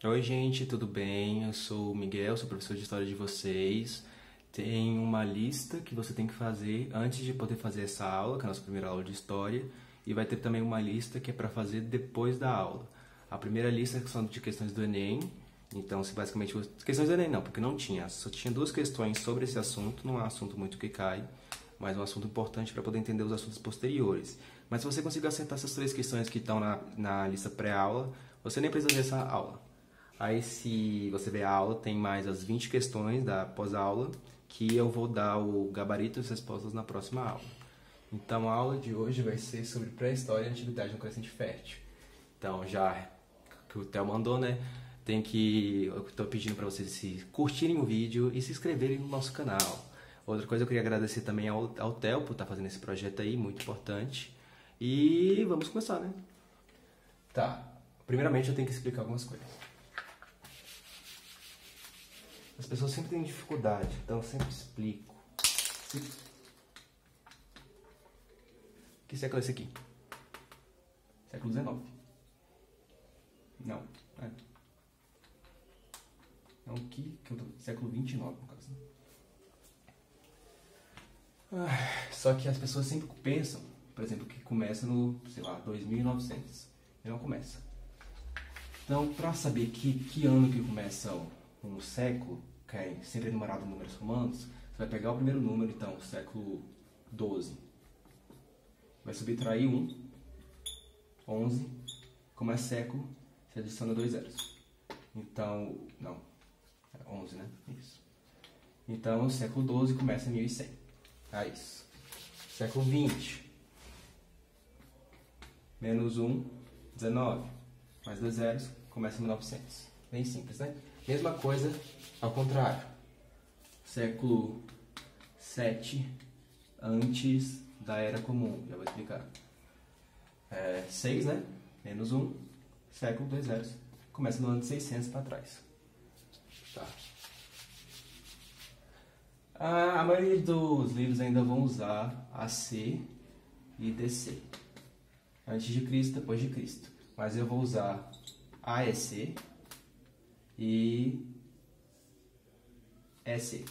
Oi, gente, tudo bem? Eu sou o Miguel, sou professor de história de vocês. Tem uma lista que você tem que fazer antes de poder fazer essa aula, que é a nossa primeira aula de história, e vai ter também uma lista que é para fazer depois da aula. A primeira lista são de questões do Enem, então se basicamente questões do Enem não, porque não tinha, só tinha duas questões sobre esse assunto, não é um assunto muito que cai, mas é um assunto importante para poder entender os assuntos posteriores. Mas se você conseguir acertar essas três questões que estão na lista pré-aula, você nem precisa ver essa aula. Aí, se você ver a aula, tem mais as 20 questões da pós-aula, que eu vou dar o gabarito e as respostas na próxima aula. Então, a aula de hoje vai ser sobre pré-história e antiguidade no Crescente Fértil. Então, já que o Theo mandou, né? Eu estou pedindo para vocês se curtirem o vídeo e se inscreverem no nosso canal. Outra coisa, eu queria agradecer também ao Theo por estar fazendo esse projeto aí, muito importante. E vamos começar, né? Tá. Primeiramente, eu tenho que explicar algumas coisas. As pessoas sempre têm dificuldade, então eu sempre explico. Que século é esse aqui? Século XIX. Não. Não, século XXIX, no caso. Só que as pessoas sempre pensam, por exemplo, que começa no, sei lá, 2900. E não começa. Então, para saber que ano que começa um século, que é sempre numerado em números romanos, você vai pegar o primeiro número, então, século XII. Vai subtrair 1, 11, como é século, você adiciona 2 zeros. Então, não, é 11, né? Isso. Então, o século XII começa em 1100. É isso. Século XX. Menos 1, 19. Mais 2 zeros, começa em 1900. Bem simples, né? Mesma coisa ao contrário. Século VII, antes da Era Comum. Já vou explicar. 6, né? Menos 1. Século 2 zeros. Começa no ano de 600 para trás. Tá. A maioria dos livros ainda vão usar AC e DC. Antes de Cristo, depois de Cristo. Mas eu vou usar AEC e EC.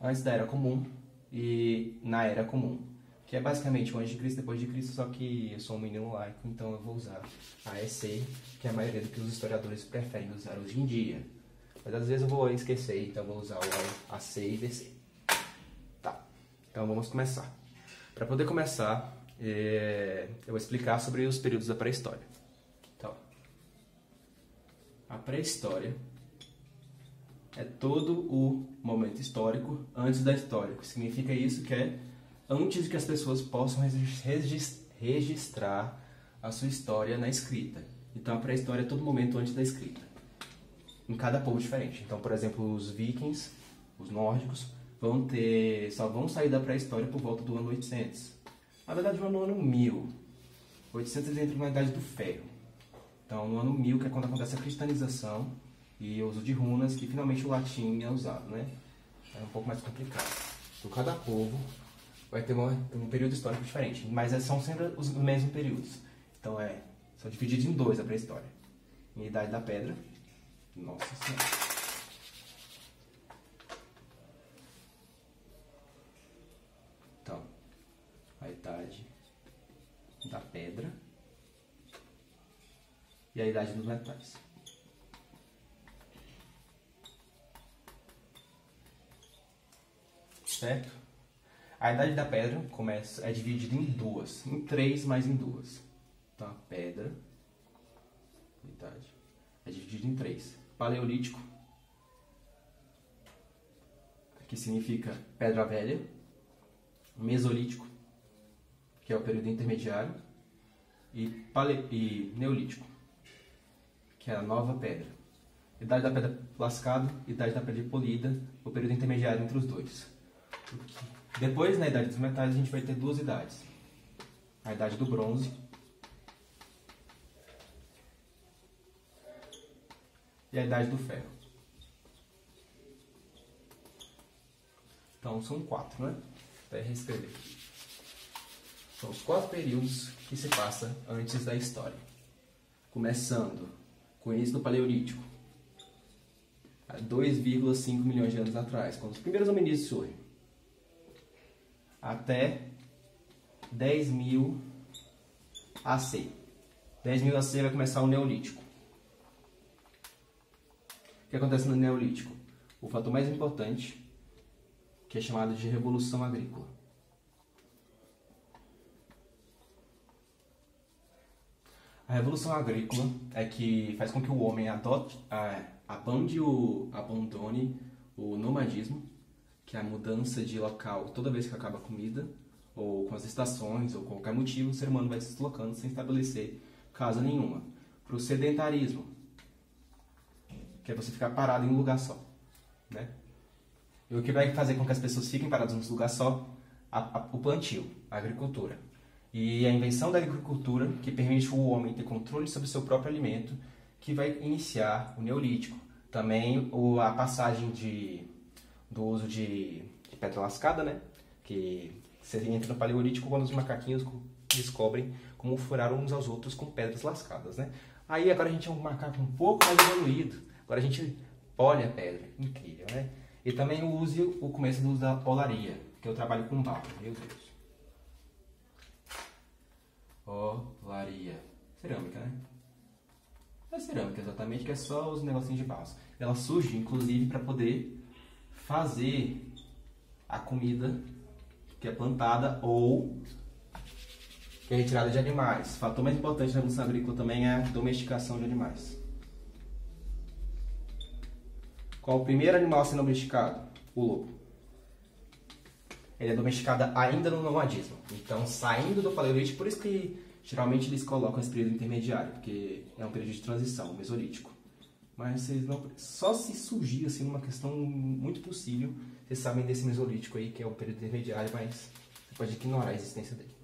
Antes da Era Comum e na Era Comum. Que é basicamente o antes de Cristo, depois de Cristo, só que eu sou um menino laico, então eu vou usar AEC, que é a maioria do que os historiadores preferem usar hoje em dia. Mas às vezes eu vou esquecer, então eu vou usar o AC e DC. Tá, então vamos começar. Para poder começar, eu vou explicar sobre os períodos da pré-história. Então, a pré-história é todo o momento histórico antes da história. O que significa isso? Que é antes de que as pessoas possam registrar a sua história na escrita. Então, a pré-história é todo momento antes da escrita. Em cada povo diferente. Então, por exemplo, os vikings, os nórdicos, só vão sair da pré-história por volta do ano 800. Na verdade, no ano 1000. 800 eles entram na Idade do Ferro. Então, no ano 1000, que é quando acontece a cristanização e o uso de runas, que finalmente o latim é usado, né? É um pouco mais complicado. Então, cada povo vai ter um período histórico diferente, mas são sempre os mesmos períodos. Então, são divididos em dois a pré-história. Em Idade da Pedra. Nossa Senhora. Então, a Idade da Pedra e a Idade dos Metais. Certo? A Idade da Pedra é dividida em duas, em três, mas em duas. Então, a Pedra, Idade, é dividida em três. Paleolítico, que significa Pedra Velha. Mesolítico, que é o período intermediário. E Neolítico, que é a Nova Pedra. Idade da Pedra Lascada, Idade da Pedra Polida, o período intermediário entre os dois. Depois, na Idade dos Metais, a gente vai ter duas idades. A Idade do Bronze e a Idade do Ferro. Então, são 4, né? Para reescrever. São os 4 períodos que se passa antes da história. Começando com o início do Paleolítico, há 2,5 milhões de anos atrás, quando os primeiros hominídeos surgem, até 10.000 AC. 10.000 AC vai começar o Neolítico. O que acontece no Neolítico? O fator mais importante, que é chamado de Revolução Agrícola. A Revolução Agrícola é que faz com que o homem abandone o nomadismo, que é a mudança de local toda vez que acaba a comida, ou com as estações, ou qualquer motivo, o ser humano vai se deslocando sem estabelecer casa nenhuma. Para o sedentarismo, que é você ficar parado em um lugar só, né? E o que vai fazer com que as pessoas fiquem paradas num lugar só? O plantio, a agricultura. E a invenção da agricultura, que permite ao homem ter controle sobre o seu próprio alimento, que vai iniciar o Neolítico. Também a passagem do uso de pedra lascada, né? Que você entra no Paleolítico quando os macaquinhos descobrem como furar uns aos outros com pedras lascadas, né? Aí agora a gente é um macaco um pouco mais evoluído. Agora a gente polha a pedra. Incrível, né? E também o começo do uso da polaria, que eu trabalho com barro. Meu Deus. Polaria. Cerâmica, né? Não é cerâmica exatamente, que é só os negocinhos de barro. Ela surge, inclusive, para poder fazer a comida que é plantada ou que é retirada de animais. O fator mais importante da Revolução Agrícola também é a domesticação de animais. Qual o primeiro animal a ser domesticado? O lobo. Ele é domesticado ainda no nomadismo. Então, saindo do Paleolítico, por isso que geralmente eles colocam esse período intermediário, porque é um período de transição, Mesolítico. Mas vocês não, só se surgir assim uma questão muito possível, vocês sabem desse Mesolítico aí, que é um período intermediário, mas você pode ignorar a existência dele.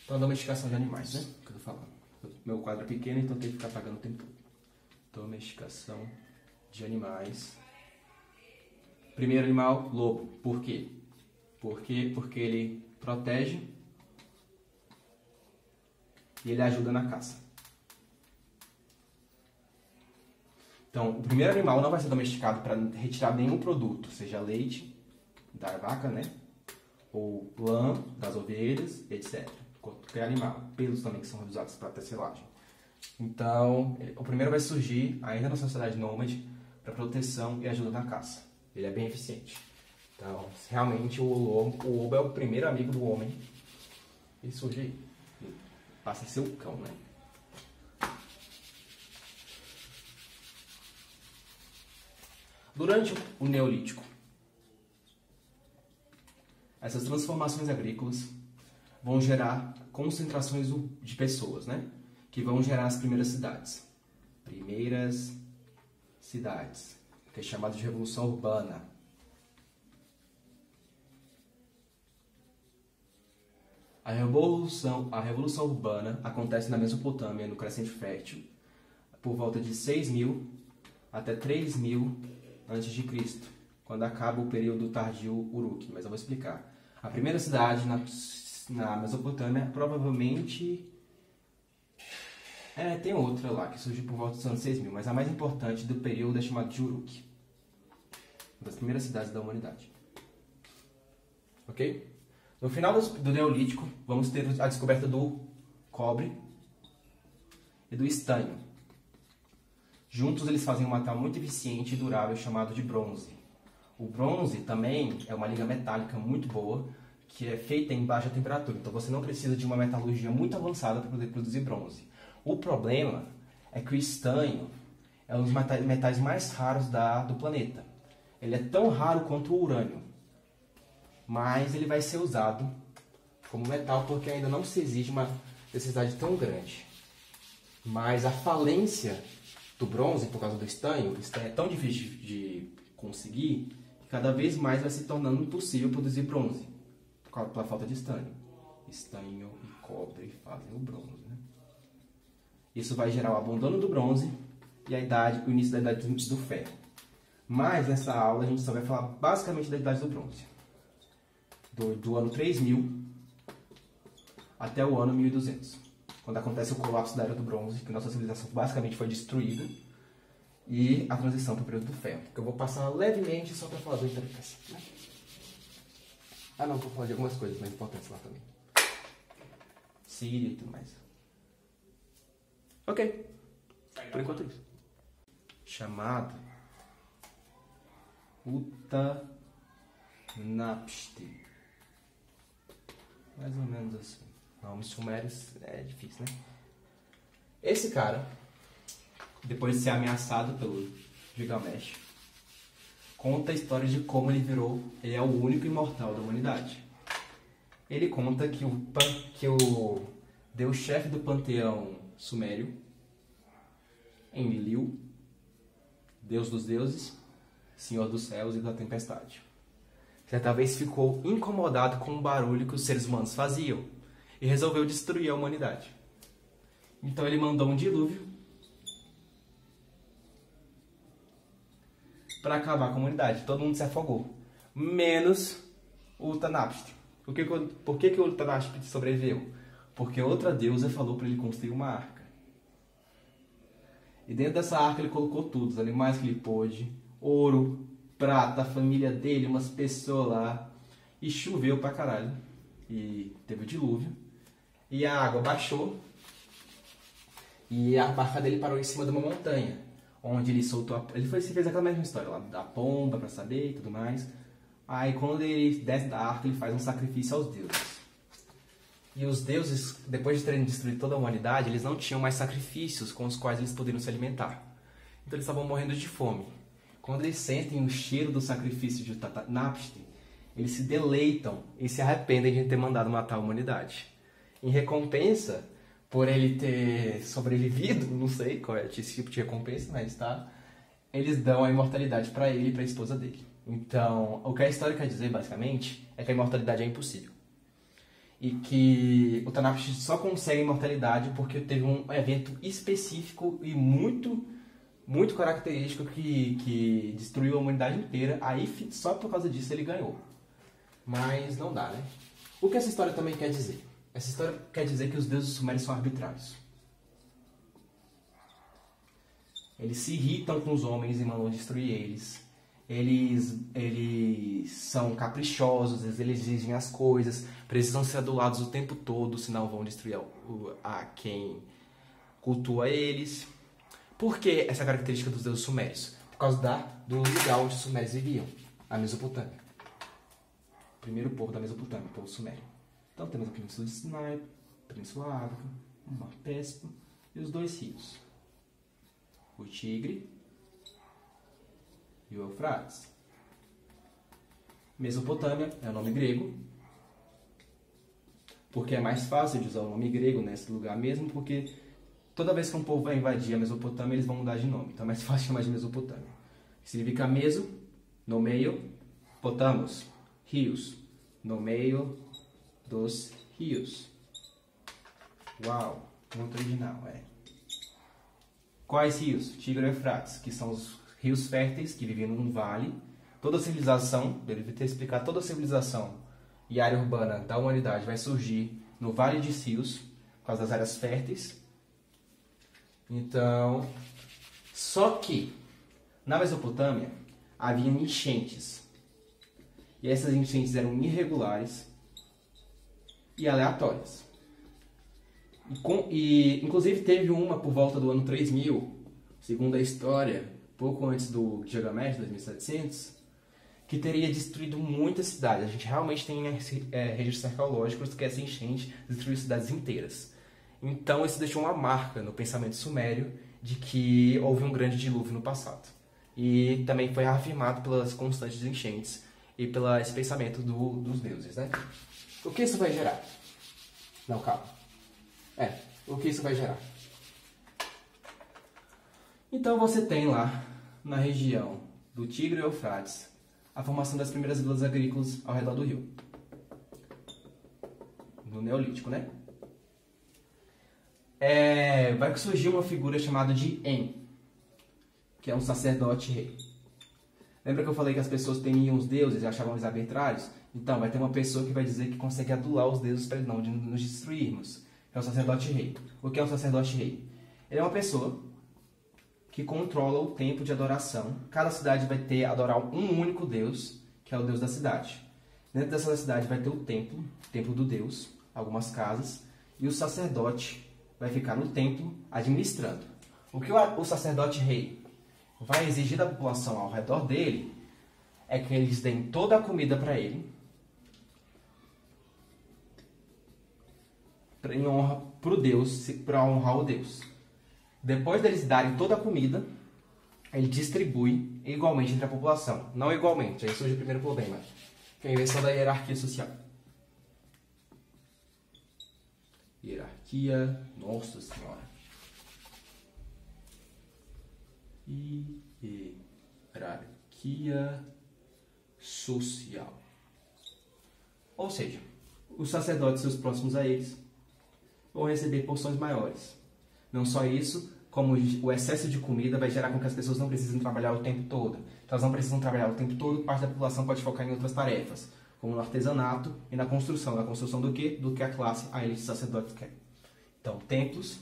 Então, a domesticação de animais, né? Que eu tô falando. Meu quadro é pequeno, então tem que ficar apagando o tempo todo. Domesticação de animais. Primeiro animal, lobo. Por quê? Porque ele protege e ele ajuda na caça. Então, o primeiro animal não vai ser domesticado para retirar nenhum produto, seja leite da vaca, né? Ou lã das ovelhas, etc. Qualquer animal. Pelos também que são usados para tecelagem. Então, o primeiro vai surgir ainda na sociedade nômade para proteção e ajuda na caça. Ele é bem eficiente. Então, realmente o lobo é o primeiro amigo do homem. Ele surge aí. Ele passa a ser o cão, né? Durante o Neolítico, essas transformações agrícolas vão gerar concentrações de pessoas, né? Que vão gerar as primeiras cidades. Que é chamada de Revolução Urbana. A Revolução Urbana acontece na Mesopotâmia, no Crescente Fértil, por volta de 6.000 até 3.000 a.C., quando acaba o período tardio Uruk, mas eu vou explicar. A primeira cidade na Mesopotâmia provavelmente... tem outra lá, que surgiu por volta dos anos 6.000, mas a mais importante do período é chamada de Uruk. Uma das primeiras cidades da humanidade. Ok? No final do Neolítico, vamos ter a descoberta do cobre e do estanho. Juntos eles fazem um metal muito eficiente e durável chamado de bronze. O bronze também é uma liga metálica muito boa, que é feita em baixa temperatura. Então você não precisa de uma metalurgia muito avançada para poder produzir bronze. O problema é que o estanho é um dos metais mais raros do planeta. Ele é tão raro quanto o urânio, mas ele vai ser usado como metal porque ainda não se exige uma necessidade tão grande. Mas a falência do bronze, por causa do estanho, o estanho é tão difícil de conseguir que cada vez mais vai se tornando impossível produzir bronze pela falta de estanho. Estanho e cobre fazem o bronze, né? Isso vai gerar o abandono do bronze e o início da idade do ferro. Mas nessa aula a gente só vai falar basicamente da idade do bronze. Do ano 3000 até o ano 1200. quando acontece o colapso da Era do Bronze, que nossa civilização basicamente foi destruída, e a transição para o período do Ferro, que eu vou passar levemente só para falar do interesse, né? Ah não, vou falar de algumas coisas mais importantes lá também. Síria e tudo mais. Ok, por enquanto é isso. Chamado Utanapishtim. Mais ou menos assim. Nomes sumérios é difícil, né? Esse cara, depois de ser ameaçado pelo Gilgamesh, conta a história de como ele é o único imortal da humanidade. Ele conta que o deus-chefe do panteão sumério, Enlil, deus dos deuses, senhor dos céus e da tempestade, certa vez ficou incomodado com o barulho que os seres humanos faziam e resolveu destruir a humanidade. Então ele mandou um dilúvio para acabar com a humanidade. Todo mundo se afogou, menos o Utanapishtim. Por que o Utanapishtim sobreviveu? Porque outra deusa falou para ele construir uma arca. E dentro dessa arca ele colocou tudo, os animais que ele pôde, ouro, prata, a família dele, umas pessoas lá. E choveu pra caralho. E teve o dilúvio. E a água baixou. E a barca dele parou em cima de uma montanha. Onde ele soltou... Ele fez aquela mesma história lá, da pomba pra saber e tudo mais. Aí quando ele desce da arca, ele faz um sacrifício aos deuses. E os deuses, depois de terem destruído toda a humanidade, eles não tinham mais sacrifícios com os quais eles poderiam se alimentar. Então eles estavam morrendo de fome. Quando eles sentem o cheiro do sacrifício de Utanapishtim, eles se deleitam e se arrependem de ter mandado matar a humanidade. Em recompensa, por ele ter sobrevivido, não sei qual é esse tipo de recompensa, mas tá, eles dão a imortalidade para ele e para a esposa dele. Então, o que a história quer dizer, basicamente, é que a imortalidade é impossível. E que o Utanapishtim só consegue a imortalidade porque teve um evento específico e muito característico que destruiu a humanidade inteira. Aí só por causa disso ele ganhou. Mas não dá, né? O que essa história também quer dizer? Essa história quer dizer que os deuses sumérios são arbitrários. Eles se irritam com os homens e mandam destruir eles. Eles são caprichosos, eles exigem as coisas, precisam ser adulados o tempo todo, senão vão destruir a quem cultua eles. Por que essa característica dos deuses sumérios? Por causa do lugar onde os sumérios viviam, a Mesopotâmia. O primeiro povo da Mesopotâmia, o povo sumério. Então temos a Península de Sinai, a Península Árabe, o Mar Pésico e os dois rios. O Tigre e o Eufrates. Mesopotâmia é o nome grego, porque é mais fácil de usar o nome grego nesse lugar mesmo, porque toda vez que um povo vai invadir a Mesopotâmia, eles vão mudar de nome. Então é mais fácil chamar de Mesopotâmia. Significa meso, no meio, potamos, rios, no meio dos rios. Uau, muito original, é. Quais rios? Tigre e Eufrates, que são os rios férteis que viviam num vale. Toda a civilização, deve ter explicado, toda a civilização e área urbana da humanidade vai surgir no Vale de Rios, por causa das áreas férteis. Então, só que na Mesopotâmia havia enchentes. E essas enchentes eram irregulares e aleatórias. Inclusive teve uma por volta do ano 3000, segundo a história, pouco antes do Gilgamesh, 2700, que teria destruído muitas cidades. A gente realmente tem registros arqueológicos que essa enchente destruiu cidades inteiras. Então isso deixou uma marca no pensamento sumério de que houve um grande dilúvio no passado. E também foi afirmado pelas constantes enchentes e pelo esse pensamento dos deuses, né? O que isso vai gerar? Não, calma. O que isso vai gerar? Então você tem lá, na região do Tigre e Eufrates, a formação das primeiras vilas agrícolas ao redor do rio. No Neolítico, né? Vai surgir uma figura chamada de En, que é um sacerdote rei. Lembra que eu falei que as pessoas temiam os deuses e achavam eles arbitrários? Então, vai ter uma pessoa que vai dizer que consegue adular os deuses para não nos destruirmos. é o sacerdote rei. O que é um sacerdote rei? Ele é uma pessoa que controla o tempo de adoração. Cada cidade vai ter adorar um único Deus, que é o Deus da cidade. Dentro dessa cidade vai ter o templo do Deus, algumas casas, e o sacerdote vai ficar no templo administrando. O que o sacerdote rei vai exigir da população ao redor dele é que eles deem toda a comida para ele, em honra pro Deus, para honrar o Deus. Depois deles darem toda a comida, ele distribui igualmente entre a população. Não igualmente, aí surge o primeiro problema, que é a inversão da hierarquia social. Hierarquia, nossa senhora. Hierarquia social. Ou seja, os sacerdotes e os próximos a eles vão receber porções maiores. Não só isso, como o excesso de comida vai gerar com que as pessoas não precisem trabalhar o tempo todo. Então, elas não precisam trabalhar o tempo todo, parte da população pode focar em outras tarefas, como no artesanato e na construção. Na construção do quê? Do que a classe, a elite sacerdote quer. Então, templos,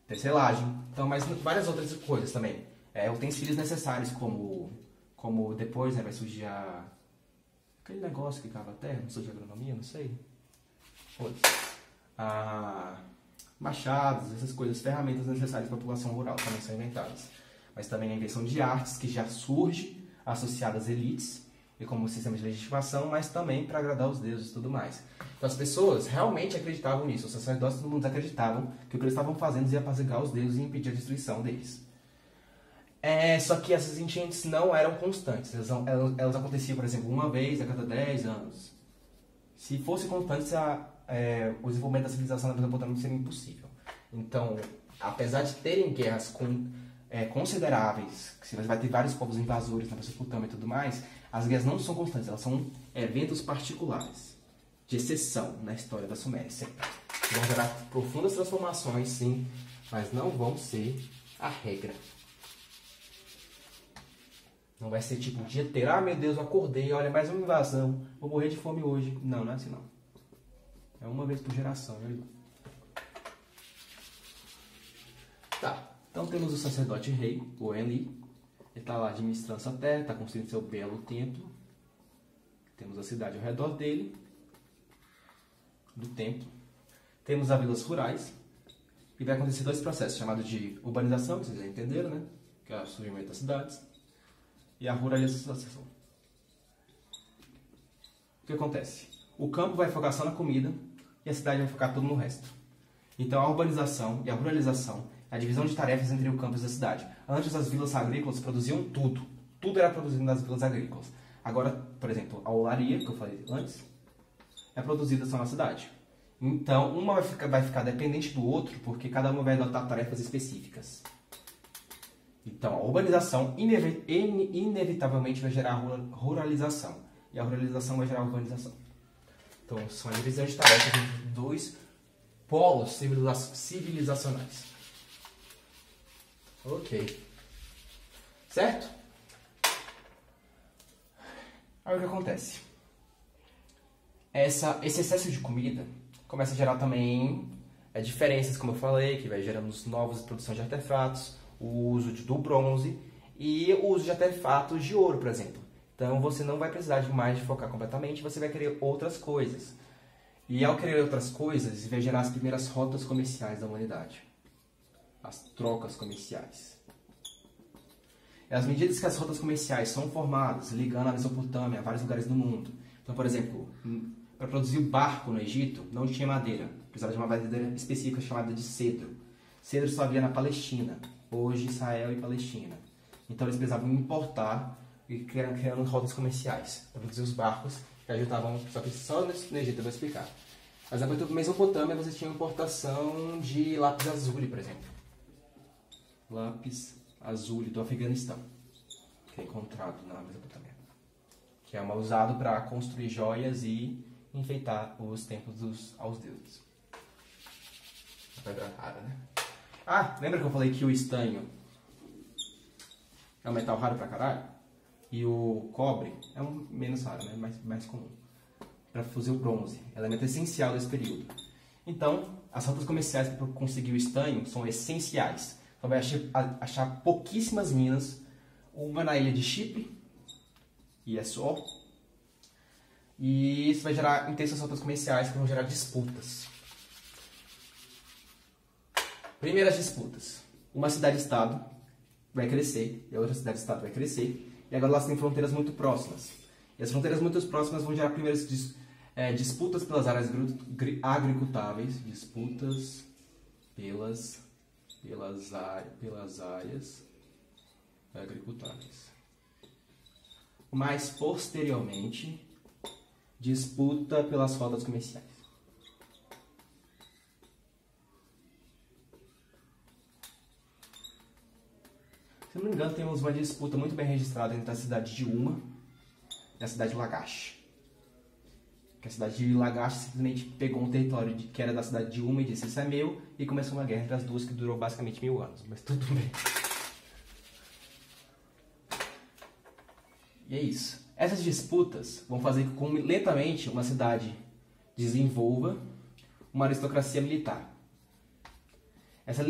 tecelagem, então, mas várias outras coisas também. Utensílios necessários, como depois, né, vai surgir aquele negócio que cava a terra, não surge agronomia, não sei. Machados, essas coisas, ferramentas necessárias para a população rural também são inventadas. Mas também a invenção de artes, que já surge associada às elites, e como sistema de legitimação, mas também para agradar os deuses e tudo mais. Então as pessoas realmente acreditavam nisso, os sacerdotes todo mundo acreditavam que o que eles estavam fazendo ia apaziguar os deuses e impedir a destruição deles. Só que essas enchentes não eram constantes, elas aconteciam, por exemplo, uma vez a cada 10 anos. Se fosse constante, o desenvolvimento da civilização na Mesopotâmia seria impossível. Então, apesar de terem guerras consideráveis, que você vai ter vários povos invasores na Mesopotâmia e tudo mais, as guerras não são constantes, elas são eventos particulares, de exceção na história da Suméria, sempre. Vão gerar profundas transformações, sim, mas não vão ser a regra. Não vai ser tipo o dia inteiro, meu Deus, eu acordei, olha, mais uma invasão, vou morrer de fome hoje. Não, não é assim não. É uma vez por geração, né? Tá, então temos o sacerdote rei, o Enli. Ele está lá administrando essa terra, está construindo seu belo templo. Temos a cidade ao redor dele, do templo. Temos as vilas rurais. E vai acontecer dois processos, chamados de urbanização, que vocês já entenderam, né? Que é o surgimento das cidades. E a ruralização. O que acontece? O campo vai focar só na comida e a cidade vai focar tudo no resto. Então a urbanização e a ruralização é a divisão de tarefas entre o campo e a cidade. Antes as vilas agrícolas produziam tudo. Tudo era produzido nas vilas agrícolas. Agora, por exemplo, a olaria, que eu falei antes, é produzida só na cidade. Então uma vai ficar dependente do outro porque cada uma vai adotar tarefas específicas. Então, a urbanização inevitavelmente vai gerar ruralização. E a ruralização vai gerar urbanização. Então, são a divisão de tarefas entre dois polos civilizacionais. Ok. Certo? Aí o que acontece? Esse excesso de comida começa a gerar também diferenças, como eu falei, que vai gerando novas produções de artefatos, o uso do bronze e o uso de artefatos de ouro, por exemplo. Então você não vai precisar de mais de focar completamente, você vai querer outras coisas. E ao querer outras coisas, vai gerar as primeiras rotas comerciais da humanidade. As trocas comerciais. E às medidas que as rotas comerciais são formadas, ligando a Mesopotâmia a vários lugares do mundo. Então, por exemplo, para produzir o barco no Egito, não tinha madeira. Precisava de uma madeira específica chamada de cedro. Cedro só havia na Palestina. Hoje Israel e Palestina. Então eles precisavam importar e criando rotas comerciais para produzir os barcos que ajudavam, só que só no Egito eu vou explicar. Mas na Mesopotâmia você tinha importação de lápis azuli, por exemplo. Lápis azuli do Afeganistão, que é encontrado na Mesopotâmia. Que é usado para construir joias e enfeitar os templos aos deuses. Uma pedra rara, né? Lembra que eu falei que o estanho é um metal raro pra caralho? E o cobre é um menos raro, né? Mais comum. Para fazer o bronze. Elemento essencial desse período. Então, as rotas comerciais para conseguir o estanho são essenciais. Então vai achar pouquíssimas minas, uma na ilha de Chipre, e é só. E isso vai gerar intensas rotas comerciais que vão gerar disputas. Primeiras disputas. Uma cidade-estado vai crescer, e a outra cidade-estado vai crescer, e agora elas têm fronteiras muito próximas. E as fronteiras muito próximas vão gerar primeiras disputas pelas áreas agricultáveis, disputas pelas áreas agricultáveis. Mais posteriormente, disputa pelas rotas comerciais. Se não me engano, temos uma disputa muito bem registrada entre a cidade de Uma e a cidade de Lagash. Que a cidade de Lagash simplesmente pegou um território que era da cidade de Uma e disse: isso é meu, e começou uma guerra entre as duas que durou basicamente 1000 anos. Mas tudo bem. E é isso. Essas disputas vão fazer com que lentamente uma cidade desenvolva uma aristocracia militar. Essa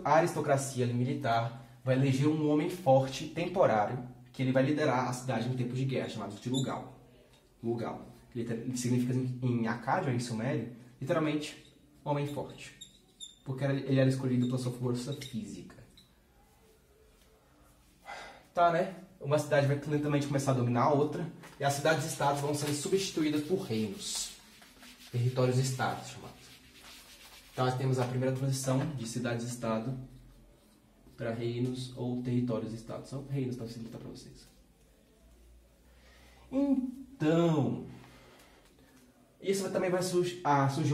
aristocracia militar vai eleger um homem forte, temporário, que ele vai liderar a cidade em tempos de guerra, chamado de Lugal. Lugal. Ele significa em Acádio, em Sumério, literalmente, homem forte. Porque ele era escolhido pela sua força física. Tá, né? Uma cidade vai lentamente começar a dominar a outra, e as cidades-estados vão ser substituídas por reinos. Territórios-estados, chamados. Então, nós temos a primeira transição de cidades-estado para reinos ou territórios-estados. São reinos para facilitar para vocês. Então, isso também vai surgir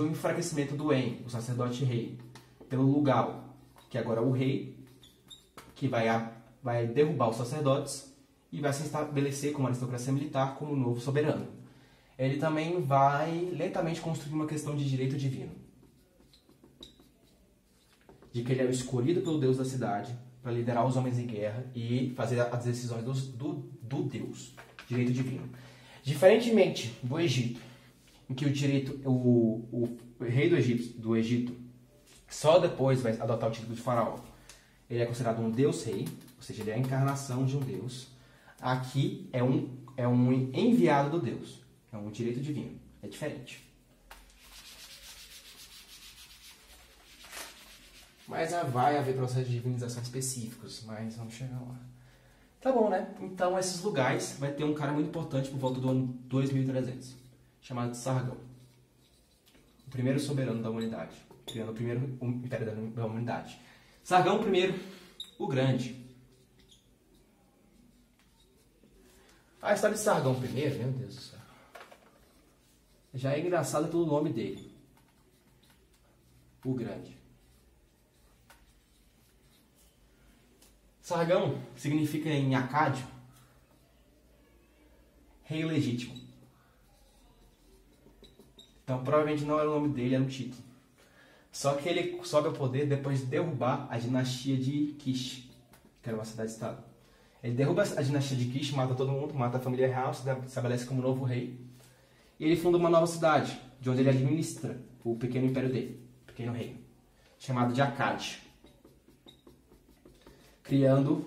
o enfraquecimento do En, o sacerdote rei, pelo Lugal, que agora é o rei, que vai derrubar os sacerdotes e vai se estabelecer como aristocracia militar como novo soberano. Ele também vai lentamente construir uma questão de direito divino. De que ele é o escolhido pelo Deus da cidade para liderar os homens em guerra e fazer as decisões do Deus, direito divino. Diferentemente do Egito, em que o rei do Egito só depois vai adotar o título de faraó. Ele é considerado um Deus-rei, ou seja, ele é a encarnação de um Deus. Aqui é um enviado do Deus, é um direito divino, é diferente. Mas vai haver processos de divinização específicos, mas vamos chegar lá. Tá bom, né? Então, esses lugares vai ter um cara muito importante por volta do ano 2300, chamado de Sargão. O primeiro soberano da humanidade, criando o primeiro império da humanidade. Sargão I, o Grande. A história de Sargão I, meu Deus do céu, já é engraçada pelo nome dele. O Grande. Sargão significa em acádio rei legítimo. Então provavelmente não era o nome dele, era um título. Só que ele sobe ao poder depois de derrubar a dinastia de Kish, que era uma cidade-estado. Ele derruba a dinastia de Kish, mata todo mundo, mata a família real, se estabelece como novo rei. E ele funda uma nova cidade, de onde ele administra o pequeno império dele, o pequeno reino, chamado de Acádia. Criando,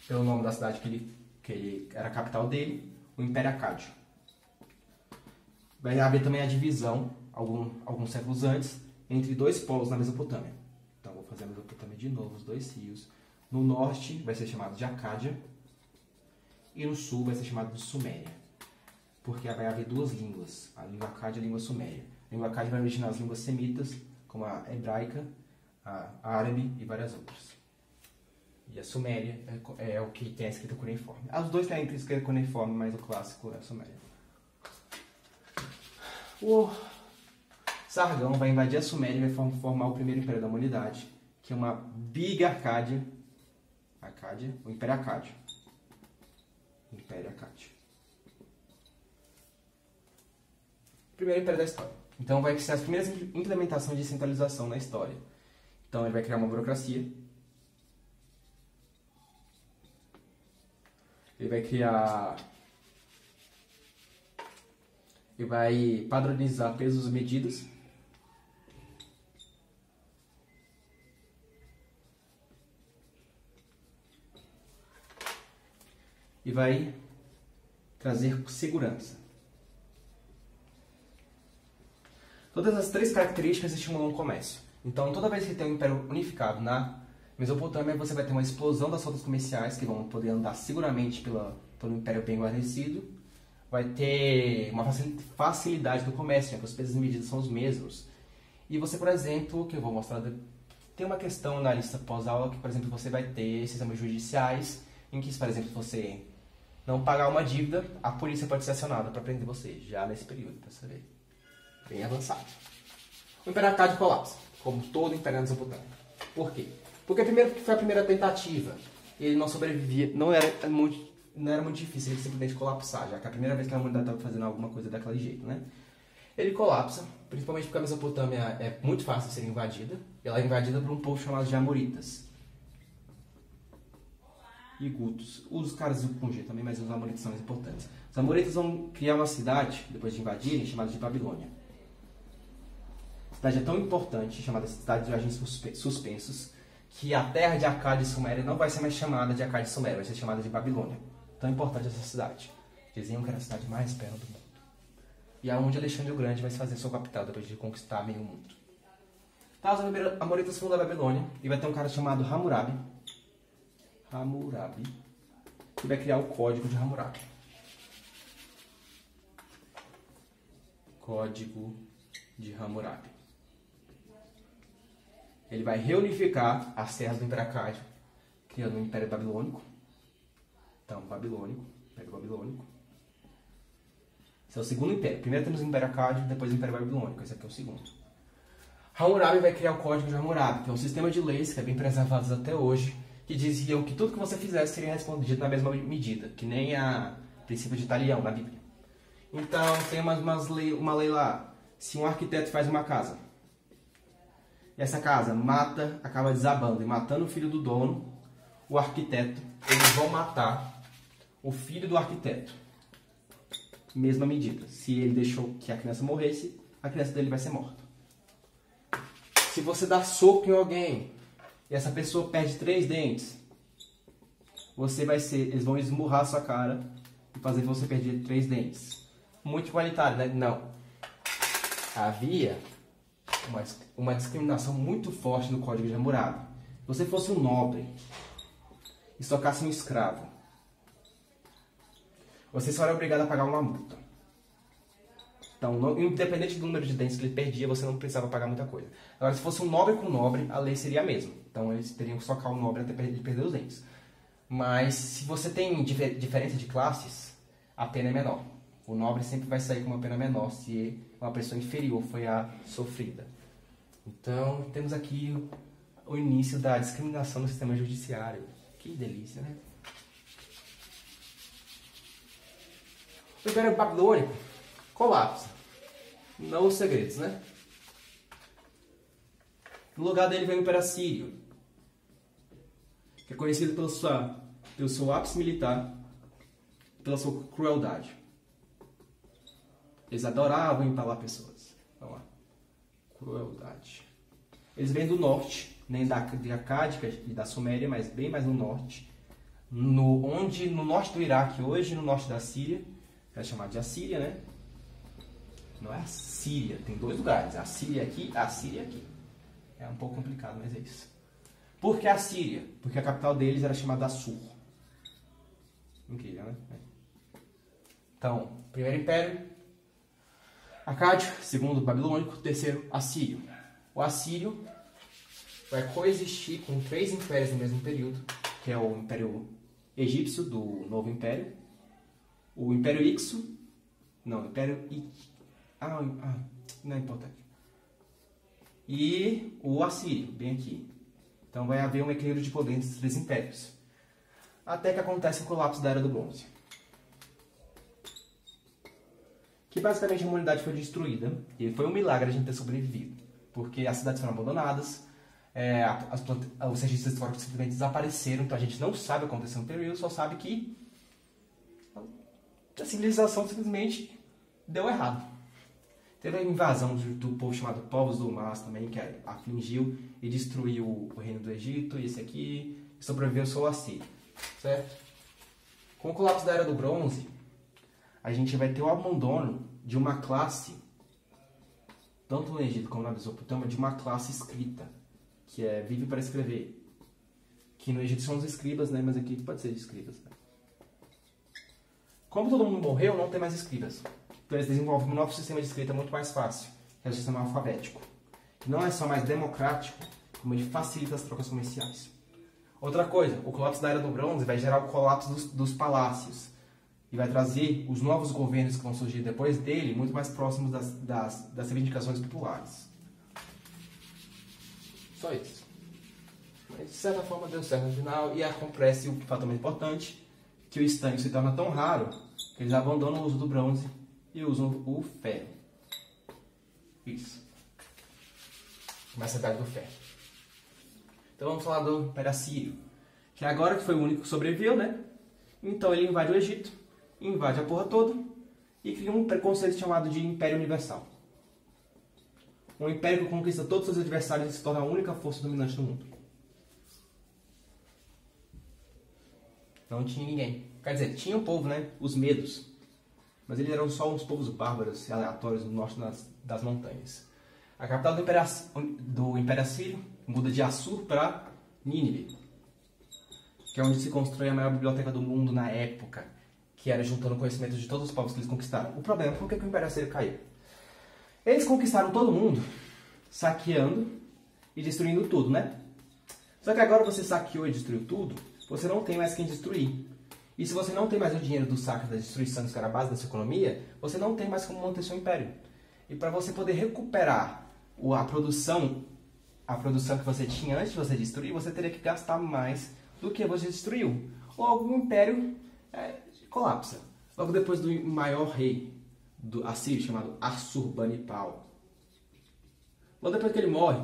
pelo nome da cidade que ele era a capital dele, o Império Acádio. Vai haver também a divisão, alguns séculos antes, entre dois polos na Mesopotâmia. Então, vou fazer a Mesopotâmia de novo, os dois rios. No norte vai ser chamado de Acádia, e no sul vai ser chamado de Suméria. Porque vai haver duas línguas, a língua Acádia e a língua Suméria. A língua Acádia vai originar as línguas semitas, como a hebraica, a árabe e várias outras. E a Suméria é o que tem a escrita cuneiforme. Os dois têm a escrita cuneiforme, mas o clássico é a Suméria. O Sargão vai invadir a Suméria e vai formar o primeiro império da humanidade, que é uma Big Arcádia. O Império Acádio. Império Acádio. Primeiro império da história. Então vai ser as primeiras implementações de centralização na história. Então ele vai criar uma burocracia. Ele vai padronizar pesos e medidas. e vai trazer segurança. Todas as três características estimulam o comércio. Então, toda vez que tem um império unificado na Mesopotâmia, você vai ter uma explosão das rotas comerciais que vão poder andar seguramente pelo império bem guarnecido. Vai ter uma facilidade do comércio, né? Os pesos e medidas são os mesmos. E você, por exemplo, que eu vou mostrar, tem uma questão na lista pós-aula que, por exemplo, você vai ter sistemas judiciais em que, por exemplo, você não pagar uma dívida, a polícia pode ser acionada para prender você, já nesse período, para você ver. Bem avançado. O Império Acádio colapsa, como todo o Império da Mesopotâmia. Por quê? Porque primeiro foi a primeira tentativa. Ele não sobrevivia, não era muito difícil ele simplesmente colapsar, já que é a primeira vez que a humanidade estava fazendo alguma coisa daquele jeito, né? Ele colapsa, principalmente porque a Mesopotâmia é muito fácil de ser invadida. Ela é invadida por um povo chamado de Amoritas. E Gutos. Os caras com G também, mas os Amoritas são mais importantes. Os Amoritas vão criar uma cidade, depois de invadirem, chamada de Babilônia. A cidade é tão importante, chamada Cidade de Agentes Suspensos, que a terra de Acádia e Suméria não vai ser mais chamada de Acádia e Suméria, vai ser chamada de Babilônia. Tão importante essa cidade. Diziam que era a cidade mais bela do mundo. E aonde Alexandre o Grande vai se fazer sua capital depois de conquistar meio mundo. Tá, os Amoritas fundam a Babilônia e vai ter um cara chamado Hammurabi. Que vai criar o Código de Hammurabi. Código de Hammurabi. Ele vai reunificar as terras do Império Acádio, criando um Império Babilônico. Então, Império Babilônico. Esse é o segundo império. Primeiro temos o Império Acádio, depois o Império Babilônico. Esse aqui é o segundo. Hammurabi vai criar o Código de Hammurabi, que é um sistema de leis que é bem preservado até hoje, que diziam que tudo que você fizesse seria respondido na mesma medida, que nem a princípio de Talião na Bíblia. Então, tem uma lei lá. Se um arquiteto faz uma casa, e essa casa acaba desabando e matando o filho do dono, o arquiteto, eles vão matar o filho do arquiteto. Mesma medida. Se ele deixou que a criança morresse, a criança dele vai ser morta. Se você dá soco em alguém e essa pessoa perde 3 dentes, eles vão esmurrar a sua cara e fazer você perder 3 dentes. Muito igualitário, né? Não. Havia uma discriminação muito forte no Código de Hammurabi. Se você fosse um nobre e tocasse um escravo, você só era obrigado a pagar uma multa. Então, independente do número de dentes que ele perdia, você não precisava pagar muita coisa. Agora, se fosse um nobre com nobre, a lei seria a mesma. Então, eles teriam que socar o nobre até ele perder os dentes. Mas, se você tem diferença de classes, a pena é menor. O nobre sempre vai sair com uma pena menor se uma pessoa inferior foi a sofrida. Então, temos aqui o início da discriminação no sistema judiciário. Que delícia, né? O Império Babilônico colapsa. Não os segredos, né? No lugar dele vem o Império Assírio, que é conhecido pelo seu ápice militar e pela sua crueldade. Eles adoravam empalar pessoas. Vamos lá. Crueldade. Eles vêm do norte, nem de Acádia e da Suméria, mas bem mais no norte. No norte do Iraque hoje, no norte da Síria, é chamado de Assíria, né? Não é a Síria, tem 2 lugares, a Síria aqui, a Síria aqui. É um pouco complicado, mas é isso. Por que a Síria? Porque a capital deles era chamada Assur. Incrível, né? Então, primeiro império, Acádio, segundo Babilônico, terceiro Assírio. O Assírio vai coexistir com 3 impérios no mesmo período, que é o Império Egípcio do Novo Império, o Império Ixo, não, Império não é importante, e o Assírio, bem aqui. Então vai haver um equilíbrio de poder entre esses 3 impérios, até que acontece o colapso da Era do Bronze, que basicamente a humanidade foi destruída, e foi um milagre a gente ter sobrevivido, porque as cidades foram abandonadas, os registros históricos simplesmente desapareceram, então a gente não sabe o que aconteceu no período, só sabe que a civilização simplesmente deu errado. Teve a invasão do povo chamado Povos do Mas também, que afligiu e destruiu o reino do Egito, e esse aqui sobreviveu só o Assírio, certo? Com o colapso da Era do Bronze, a gente vai ter o abandono de uma classe, tanto no Egito como na Mesopotâmia, de uma classe escrita, que vive para escrever. Que no Egito são os escribas, né? Mas aqui pode ser de escribas. Né? Como todo mundo morreu, não tem mais escribas. Então eles desenvolvem um novo sistema de escrita muito mais fácil, que é o sistema alfabético. Que não é só mais democrático, como ele facilita as trocas comerciais. Outra coisa, o colapso da Era do Bronze vai gerar o colapso dos palácios. E vai trazer os novos governos que vão surgir depois dele muito mais próximos das reivindicações populares. Só isso. Mas de certa forma deu certo no final e acontece o fator mais importante, que o estanho se torna tão raro que eles abandonam o uso do bronze e usam o ferro. Isso. Começa a idade do ferro. Então vamos falar do Império Assírio, que agora que foi o único que sobreviveu, né? Então ele invade o Egito, invade a porra toda e cria um preconceito chamado de Império Universal. Um império que conquista todos os seus adversários e se torna a única força dominante do mundo. Não tinha ninguém. Quer dizer, tinha um povo, né? Os medos. Mas eles eram só uns povos bárbaros e aleatórios no norte das montanhas. A capital do Império Assírio muda de Assur para Nínive, que é onde se constrói a maior biblioteca do mundo na época, que era juntando conhecimento de todos os povos que eles conquistaram. O problema é por que o Império Assírio caiu. Eles conquistaram todo mundo, saqueando e destruindo tudo, né? Só que agora você saqueou e destruiu tudo, você não tem mais quem destruir. E se você não tem mais o dinheiro do saque da destruição, que era a base da sua economia, você não tem mais como manter seu império. E para você poder recuperar a produção que você tinha antes de você destruir, você teria que gastar mais do que você destruiu. Logo, o império colapsa. Logo depois do maior rei do Assírio, chamado Assurbanipal. Logo depois que ele morre,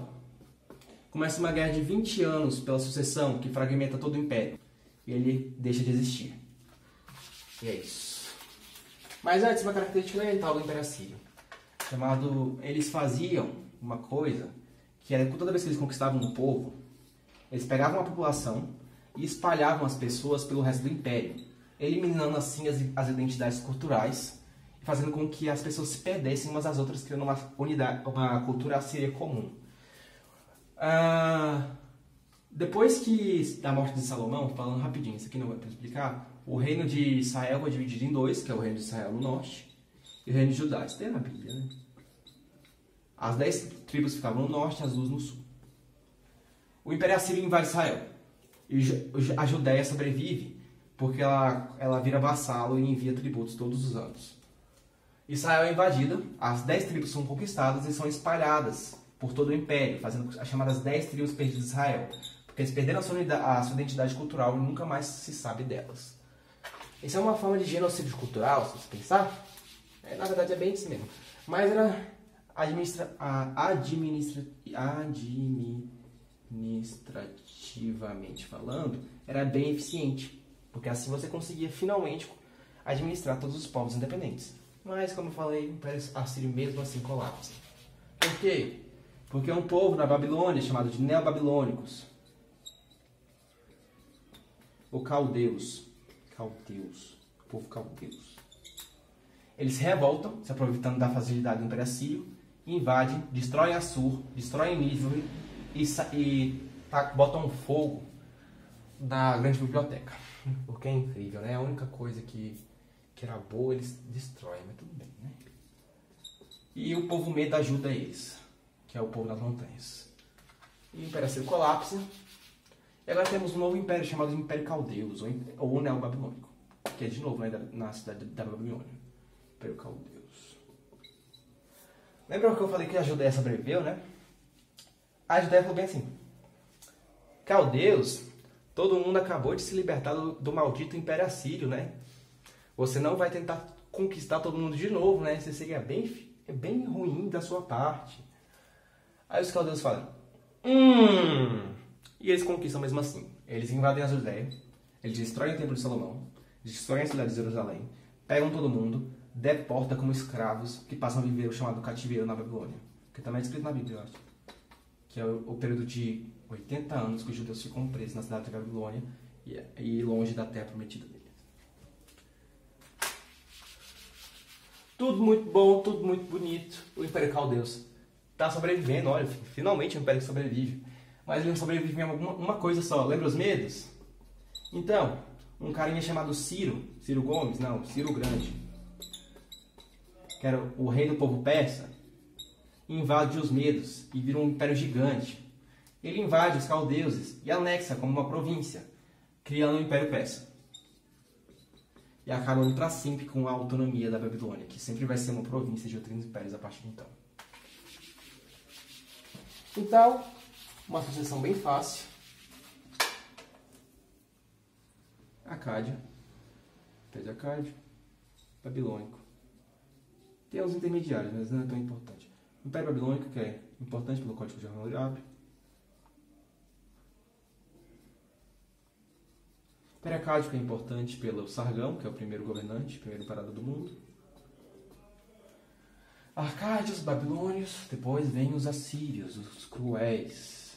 começa uma guerra de 20 anos pela sucessão, que fragmenta todo o império. E ele deixa de existir. E é isso. Mas antes, uma característica elemental do Império Assírio. Eles faziam uma coisa, que era que toda vez que eles conquistavam um povo, eles pegavam a população e espalhavam as pessoas pelo resto do império, eliminando assim as identidades culturais, fazendo com que as pessoas se perdessem umas às outras, criando uma cultura assíria comum. Depois da morte de Salomão, falando rapidinho, isso aqui não vai para explicar, o reino de Israel foi dividido em dois, que é o reino de Israel no norte e o reino de Judá. Isso tem na Bíblia, né? As 10 tribos ficavam no norte e as 2 no sul. O Império Assírio invade Israel. E a Judéia sobrevive porque ela vira vassalo e envia tributos todos os anos. Israel é invadida, as 10 tribos são conquistadas e são espalhadas por todo o império, fazendo as chamadas 10 tribos perdidas de Israel. Porque eles perderam a sua identidade cultural e nunca mais se sabe delas. Isso é uma forma de genocídio cultural, se você pensar. Na verdade é bem isso mesmo. Mas era administrativamente falando, era bem eficiente. Porque assim você conseguia finalmente administrar todos os povos independentes. Mas, como eu falei, o Império Assírio mesmo assim colapsa. Por quê? Porque um povo na Babilônia, chamado de Neobabilônicos, ou caldeus, o povo caldeus, eles se revoltam, se aproveitando da facilidade do Império Assírio, invadem, destroem Assur, destroem Nínive e botam fogo na grande biblioteca. O que é incrível, né? A única coisa que era boa eles destroem, mas tudo bem, né? E o povo Medo ajuda eles, que é o povo das montanhas. E o Império Assírio colapsa. E agora temos um novo império chamado de Império Caldeus, ou Neobabilônico, que é de novo, né, na cidade da Babilônia. Império Caldeus. Lembra que eu falei que a Judéia sobreviveu, né? A Judéia falou bem assim: Caldeus, todo mundo acabou de se libertar do maldito Império Assírio, né? Você não vai tentar conquistar todo mundo de novo, né? Isso seria bem ruim da sua parte. Aí os caldeus falam: E eles conquistam mesmo assim. Eles invadem a Judéia, eles destroem o Templo de Salomão, destroem a cidade de Jerusalém, pegam todo mundo, deportam como escravos que passam a viver o chamado cativeiro na Babilônia. Que também é escrito na Bíblia, eu acho. Que é o período de 80 anos que os judeus ficam presos na cidade da Babilônia e longe da terra prometida deles. Tudo muito bom, tudo muito bonito. O Império Caldeus tá sobrevivendo, olha, finalmente o Império sobrevive. Mas ele não sobrevive em uma coisa só, lembra os medos? Então, um carinha chamado Ciro Gomes, não, Ciro Grande, que era o rei do povo persa, invade os medos e vira um império gigante. Ele invade os caldeuses e anexa como uma província, criando o Império Persa. E acabando para sempre com a autonomia da Babilônia, que sempre vai ser uma província de outros impérios a partir de então. Então, uma sucessão bem fácil. Acádio, Império Acádio, Babilônico. Tem uns intermediários, mas não é tão importante. O Império Babilônico, que é importante pelo Código de Hammurabi. O Império Acádio, que é importante pelo Sargão, que é o primeiro governante, primeiro imperador do mundo. Arcádios, Babilônios, depois vem os Assírios, os cruéis.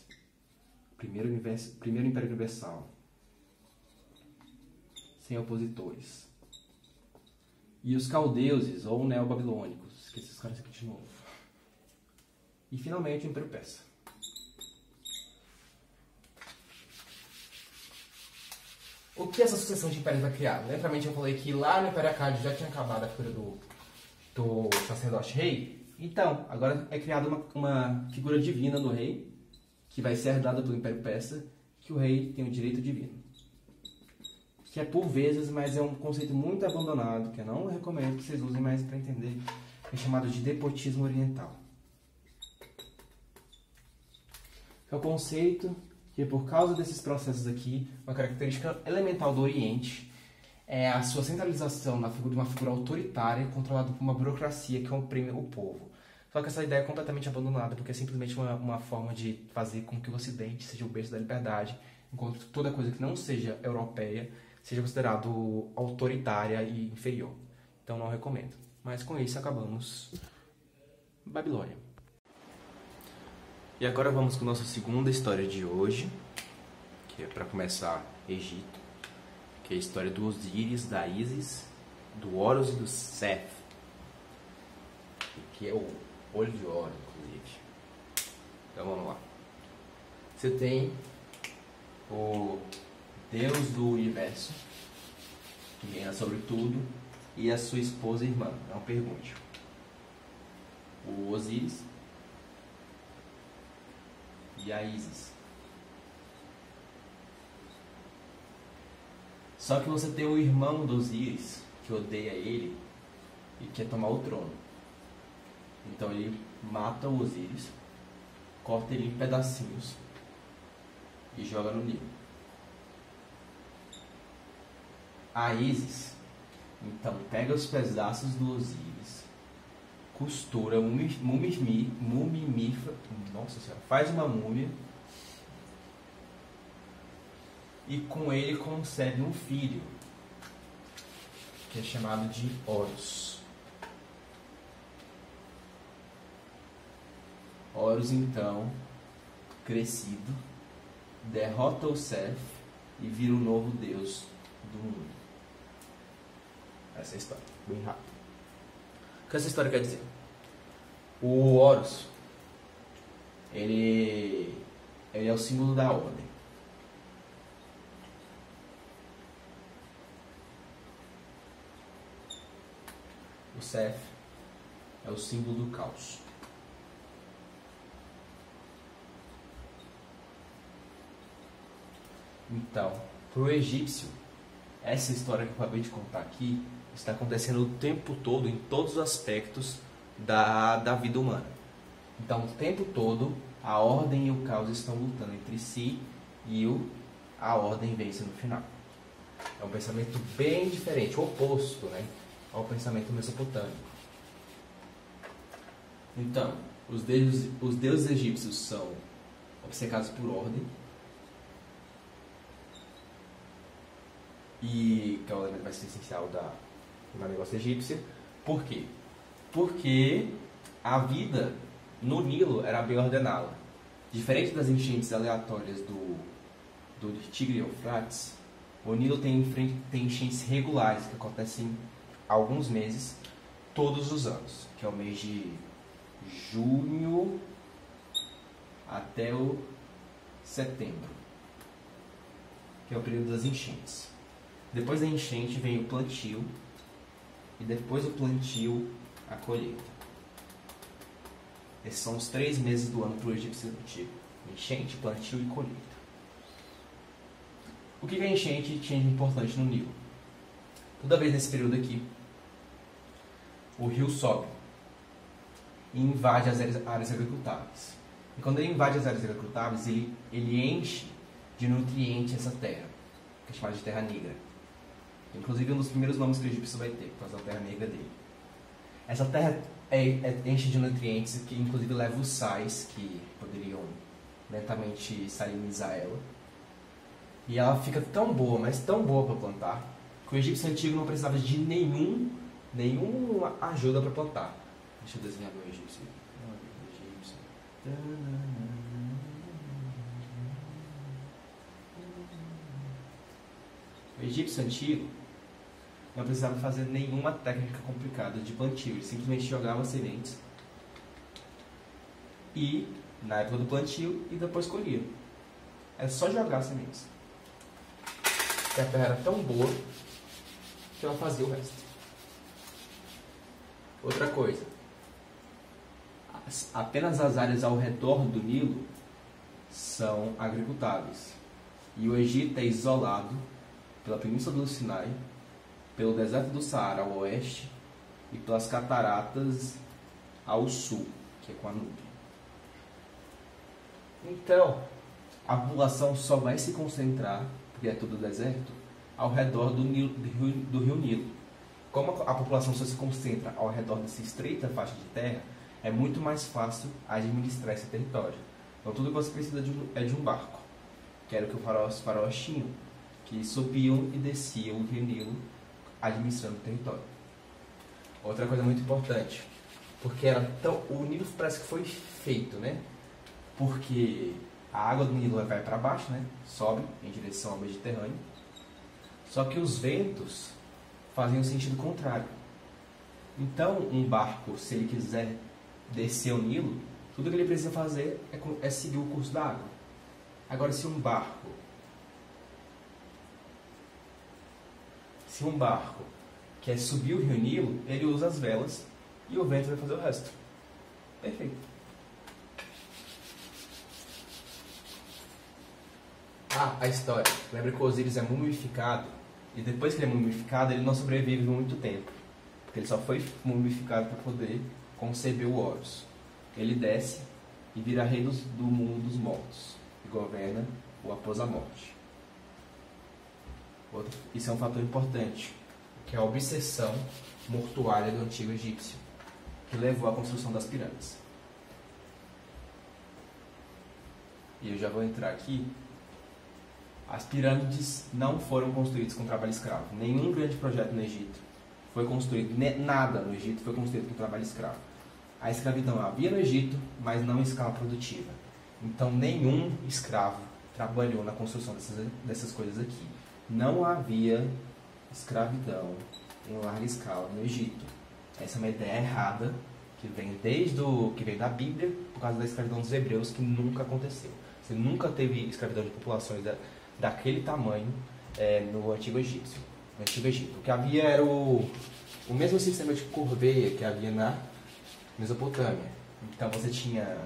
Primeiro Império Universal. Sem opositores. E os Caldeuses, ou Neobabilônicos. Esqueci os caras aqui de novo. E finalmente o Império Persa. O que essa sucessão de impérios vai criar? Lembramente eu falei que lá no Império Acádio já tinha acabado a figura do sacerdote rei. Então, agora é criada uma figura divina do rei, que vai ser herdada pelo Império Persa, que o rei tem o direito divino. Que é por vezes, mas é um conceito muito abandonado, que eu não recomendo que vocês usem mais para entender, é chamado de despotismo oriental. É o conceito que, por causa desses processos aqui, uma característica elemental do Oriente é a sua centralização na figura de uma figura autoritária controlada por uma burocracia que oprime o povo. Só que essa ideia é completamente abandonada, porque é simplesmente uma forma de fazer com que o Ocidente seja o berço da liberdade, enquanto toda coisa que não seja europeia seja considerado autoritária e inferior. Então não recomendo. Mas com isso acabamos Babilônia. E agora vamos com a nossa segunda história de hoje, que é para começar Egito, que é a história do Osíris, da Ísis, do Horus e do Seth, que é o olho de ouro, inclusive. Então vamos lá. Você tem o Deus do universo, que reina sobre tudo, e a sua esposa e irmã. Não pergunte. O Osíris e a Ísis. Só que você tem o irmão do Osíris, que odeia ele e quer tomar o trono. Então ele mata o Osíris, corta ele em pedacinhos e joga no Nilo. A Ísis, então, pega os pedaços do Osíris, costura, nossa senhora, faz uma múmia e com ele concebe um filho, que é chamado de Horus. Horus, então, crescido, derrota o Seth e vira o novo deus do mundo. Essa é a história, bem rápido. O que essa história quer dizer? O Horus, ele é o símbolo da ordem. O Seth é o símbolo do caos. Então, para o egípcio, essa história que eu acabei de contar aqui está acontecendo o tempo todo, em todos os aspectos da vida humana. Então, o tempo todo, a ordem e o caos estão lutando entre si e a ordem vence no final. É um pensamento bem diferente, o oposto, né, ao pensamento mesopotâmico. Então, os deuses egípcios são obcecados por ordem, e que é o elemento mais essencial do negócio egípcio. Por quê? Porque a vida no Nilo era bem ordenada. Diferente das enchentes aleatórias do Tigre e Eufrates, o Nilo tem enchentes regulares que acontecem há alguns meses, todos os anos, que é o mês de junho até o setembro, que é o período das enchentes. Depois da enchente vem o plantio e depois do plantio a colheita. Esses são os 3 meses do ano para o egípcio antigo: enchente, plantio e colheita. O que a enchente tinha de importante no Nilo? Toda vez nesse período aqui, o rio sobe e invade as áreas agricultáveis. E quando ele invade as áreas agricultáveis, ele enche de nutrientes essa terra, que é chamada de terra negra. Inclusive, um dos primeiros nomes que o egípcio vai ter, por causa da terra negra dele. Essa terra enche de nutrientes que, inclusive, leva os sais que poderiam lentamente salinizar ela. E ela fica tão boa, mas tão boa para plantar, que o egípcio antigo não precisava de nenhuma ajuda para plantar. Deixa eu desenhar meu egípcio. O egípcio antigo não precisava fazer nenhuma técnica complicada de plantio. Ele simplesmente jogava sementes e, na época do plantio, e depois colhia. Era só jogar sementes. E a terra era tão boa que ela fazia o resto. Outra coisa, apenas as áreas ao redor do Nilo são agricultáveis. E o Egito é isolado pela Península do Sinai, pelo deserto do Saara ao oeste e pelas cataratas ao sul, que é com a Núbia. Então, a população só vai se concentrar, porque é tudo deserto, ao redor do rio Nilo. Como a população só se concentra ao redor dessa estreita faixa de terra, é muito mais fácil administrar esse território. Então tudo que você precisa é de um barco, que era o que os faraós tinham, que subiam e desciam o rio Nilo administrando o território. Outra coisa muito importante, porque o Nilo parece que foi feito, né? Porque a água do Nilo vai para baixo, né? Sobe em direção ao Mediterrâneo. Só que os ventos fazem o sentido contrário. Então, um barco, se ele quiser descer o Nilo, tudo que ele precisa fazer é seguir o curso da água. Agora, se um barco quer subir o rio Nilo, ele usa as velas e o vento vai fazer o resto. Perfeito. A história. Lembra que o Osíris é mumificado? E depois que ele é mumificado, ele não sobrevive muito tempo. Porque ele só foi mumificado para poder conceber o Horus. Ele desce e vira rei do mundo dos mortos. E governa o após a morte. Isso é um fator importante, que é a obsessão mortuária do antigo egípcio, que levou à construção das pirâmides. E eu já vou entrar aqui. As pirâmides não foram construídas com trabalho escravo. Nenhum grande projeto no Egito foi construído, nada no Egito foi construído com trabalho escravo. A escravidão havia no Egito, mas não em escala produtiva. Então nenhum escravo trabalhou na construção dessas coisas aqui. Não havia escravidão em larga escala no Egito. Essa é uma ideia errada que vem da Bíblia por causa da escravidão dos hebreus, que nunca aconteceu. Você nunca teve escravidão de populações daquele tamanho no Antigo Egito. O que havia era o mesmo sistema de corveia que havia na Mesopotâmia. Então você tinha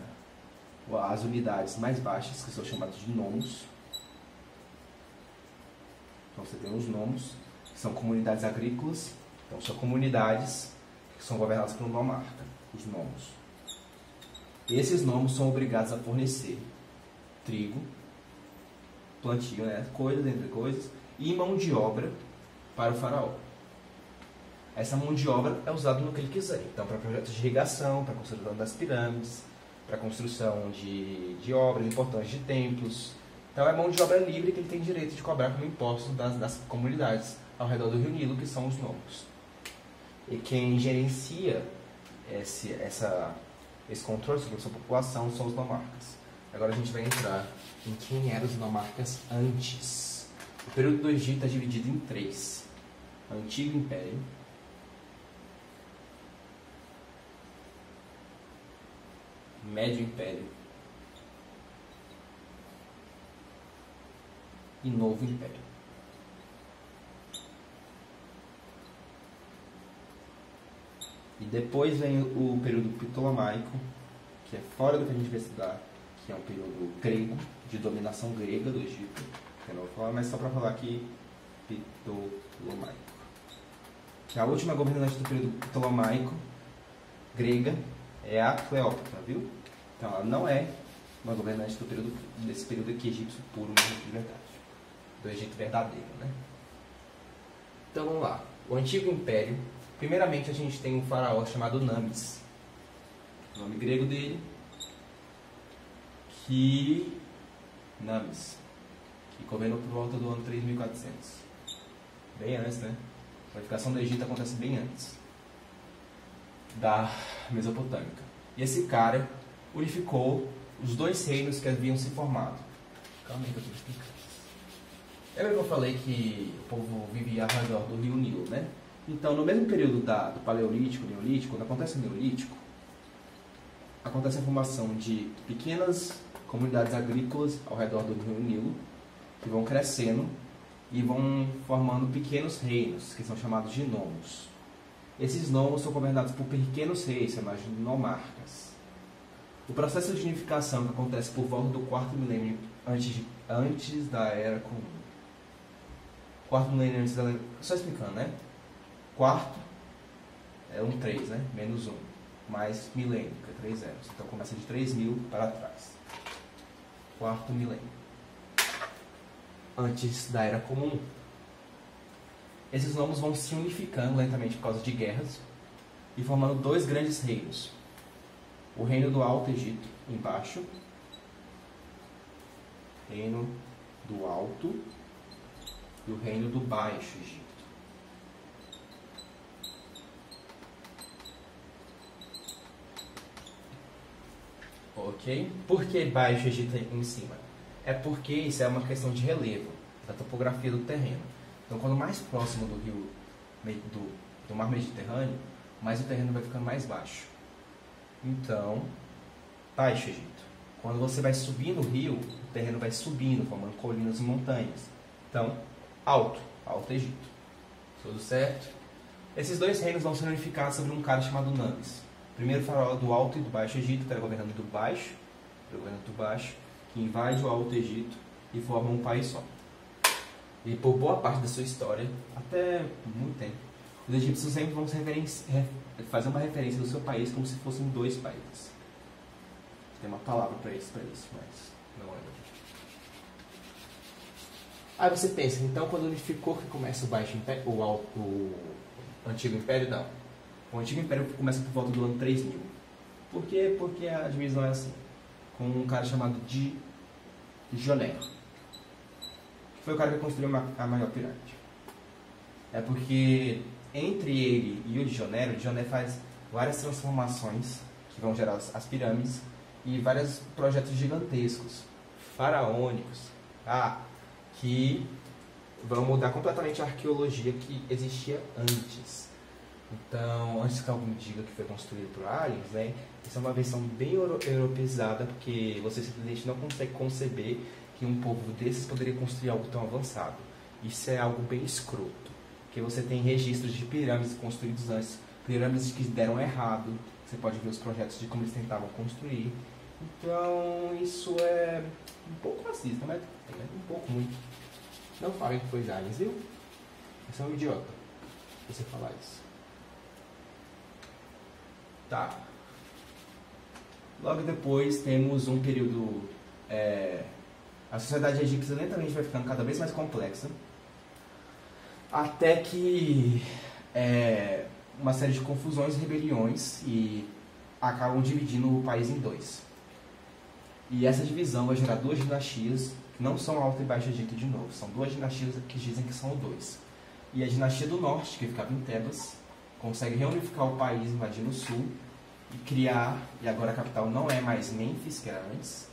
as unidades mais baixas, que são chamadas de nomos. Então você tem os nomos, que são comunidades agrícolas. Então são comunidades que são governadas por um nomarca, os nomos. Esses nomos são obrigados a fornecer trigo, plantio, né? Coisas entre coisas, e mão de obra para o faraó. Essa mão de obra é usada no que ele quiser. Então, para projetos de irrigação, para a construção das pirâmides, para a construção de obras importantes, de templos. Então, é mão de obra livre que ele tem direito de cobrar como imposto das comunidades ao redor do rio Nilo, que são os nomos. E quem gerencia esse controle sobre a sua população são os nomarcas. Agora a gente vai entrar em quem eram os nomarcas antes. O período do Egito é dividido em 3. Antigo Império, Médio Império e Novo Império. E depois vem o período ptolomaico, que é fora do que a gente vai estudar, que é um período grego, de dominação grega do Egito. Eu não vou falar, mas só para falar aqui, ptolomaico. A última governante do período ptolomaico grega é a Cleópatra, viu? Então ela não é uma governante desse período aqui egípcio puro, mesmo de verdade. Do Egito verdadeiro, né? Então vamos lá. O Antigo Império. Primeiramente a gente tem um faraó chamado Names. O nome grego dele. Names. Que governou por volta do ano 3400. Bem antes, né? A unificação do Egito acontece bem antes da Mesopotâmica. E esse cara unificou os dois reinos que haviam se formado. Calma aí que eu tenho que explicar. Lembra que eu falei que o povo vivia ao redor do rio Nilo, né? Então, no mesmo período do Paleolítico, Neolítico, quando acontece o Neolítico, acontece a formação de pequenas comunidades agrícolas ao redor do rio Nilo, que vão crescendo e vão formando pequenos reinos, que são chamados de nomos. Esses nomos são governados por pequenos reis, chamados de nomarcas. O processo de unificação que acontece por volta do quarto milênio antes da Era Comum. Quarto milênio antes da Era... Só explicando, né? Quarto é 3, né? Menos 1. Mais milênio, que é 3 zeros. Então começa de 3000 para trás. Quarto milênio. Antes da Era Comum. Esses nomos vão se unificando lentamente por causa de guerras e formando dois grandes reinos. O reino do Alto Egito, embaixo. Reino do Alto e o reino do Baixo Egito. Ok? Por que Baixo Egito em cima? É porque isso é uma questão de relevo, da topografia do terreno. Então, quando mais próximo do rio, do mar Mediterrâneo, mais o terreno vai ficando mais baixo. Então, Baixo Egito. Quando você vai subindo o rio, o terreno vai subindo, formando colinas e montanhas. Então, Alto Egito. Tudo certo? Esses dois reinos vão ser unificados sobre um cara chamado Names. Primeiro faraó do Alto e do Baixo Egito, que era governando do Baixo, que invade o Alto Egito e forma um país só. E por boa parte da sua história, até muito tempo, os egípcios sempre vão fazer uma referência do seu país como se fossem dois países. Tem uma palavra para isso, mas não é. Aí você pensa, então quando unificou que começa o Baixo Império, o Antigo Império? Não. O Antigo Império começa por volta do ano 3000. Por quê? Porque a divisão é assim. Com um cara chamado Dionério. Que foi o cara que construiu a maior pirâmide. É porque entre ele e o Dionério faz várias transformações que vão gerar as pirâmides e vários projetos gigantescos, faraônicos, que vão mudar completamente a arqueologia que existia antes. Então, antes que alguém diga que foi construído por aliens, né, isso é uma versão bem europeizada, porque você simplesmente não consegue conceber que um povo desses poderia construir algo tão avançado. Isso é algo bem escroto, porque você tem registros de pirâmides construídas antes, pirâmides que deram errado, você pode ver os projetos de como eles tentavam construir. Então, isso é um pouco racista, mas um pouco muito. Não falem que foi aliens, viu? Você é um idiota você falar isso. Tá. Logo depois temos um período... a sociedade egípcia lentamente vai ficando cada vez mais complexa, até que uma série de confusões e rebeliões e acabam dividindo o país em dois. E essa divisão vai gerar duas dinastias, que não são Alto e Baixo Egito de novo, são duas dinastias que dizem que são dois. E a dinastia do norte, que ficava em Tebas, consegue reunificar o país, invadindo o sul, e criar, e agora a capital não é mais Mênfis, que era antes,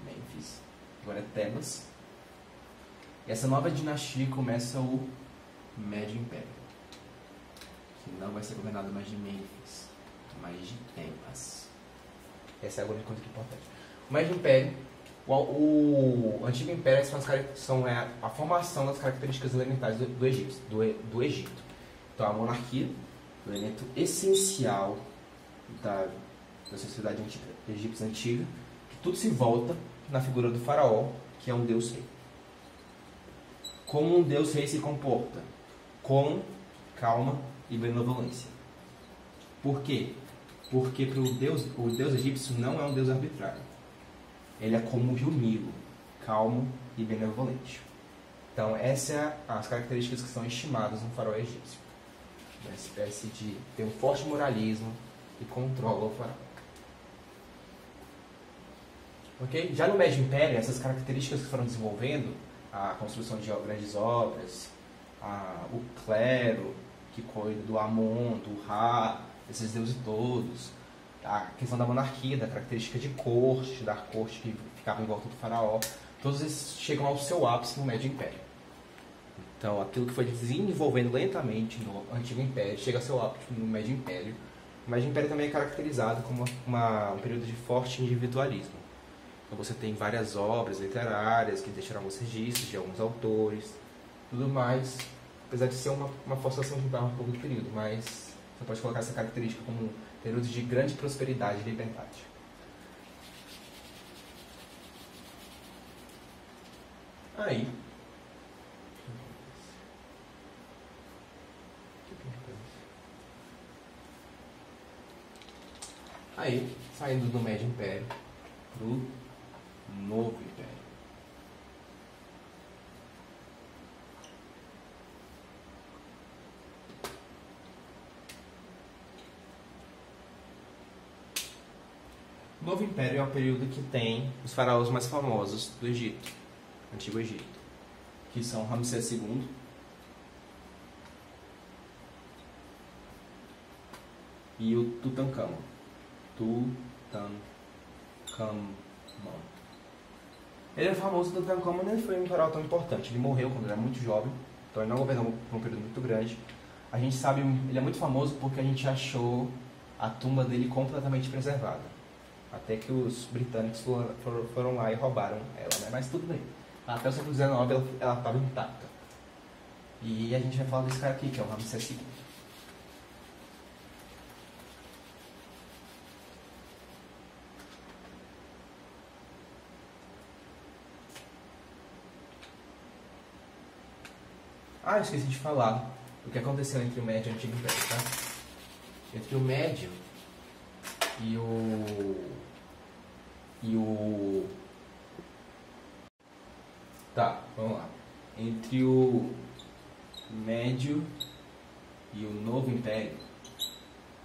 Mênfis, agora é Tebas. E essa nova dinastia começa o Médio Império, que não vai ser governado mais de Mênfis, mas de Tebas. Essa é a única coisa que é importante. O Médio Império, o Antigo Império são a formação das características elementares do Egito. Então, a monarquia, o elemento essencial da sociedade egípcia antiga, que tudo se volta na figura do faraó, que é um deus rei. Como um deus rei se comporta? Com calma e benevolência. Por quê? Porque o deus egípcio não é um deus arbitrário. Ele é como o rio Nilo, calmo e benevolente. Então, essas são as características que são estimadas no faraó egípcio. Uma espécie de ter um forte moralismo e controla o faraó. Okay? Já no Médio Império, essas características que foram desenvolvendo, a construção de grandes obras, o clero, que cuida do Amon, do Ra, esses deuses todos, a questão da monarquia, da característica de corte, da corte que ficava em volta do faraó, todos esses chegam ao seu ápice no Médio Império. Então, aquilo que foi desenvolvendo lentamente no Antigo Império chega ao seu ápice no Médio Império. O Médio Império também é caracterizado como um período de forte individualismo. Então, você tem várias obras literárias que deixaram alguns registros de alguns autores, tudo mais, apesar de ser uma forçação de barra um pouco do período, mas você pode colocar essa característica como um período de grande prosperidade e liberdade. Aí, saindo do Médio Império para o Novo Império. O Novo Império é o período que tem os faraós mais famosos do Egito, Antigo Egito, que são Ramsés II, e o Tutankhamon. Ele é famoso, o Tutankhamon não foi um faraó tão importante. Ele morreu quando era muito jovem, então ele não governou por um período muito grande. A gente sabe, ele é muito famoso porque a gente achou a tumba dele completamente preservada. Até que os britânicos foram lá e roubaram ela, né? Mas tudo bem. Até o século XIX ela estava intacta. E a gente vai falar desse cara aqui, que é o Ramsés II. Eu esqueci de falar o que aconteceu entre o Médio e o Antigo Império, tá? Entre o Médio e o... Tá, vamos lá. Entre o Médio e o Novo Império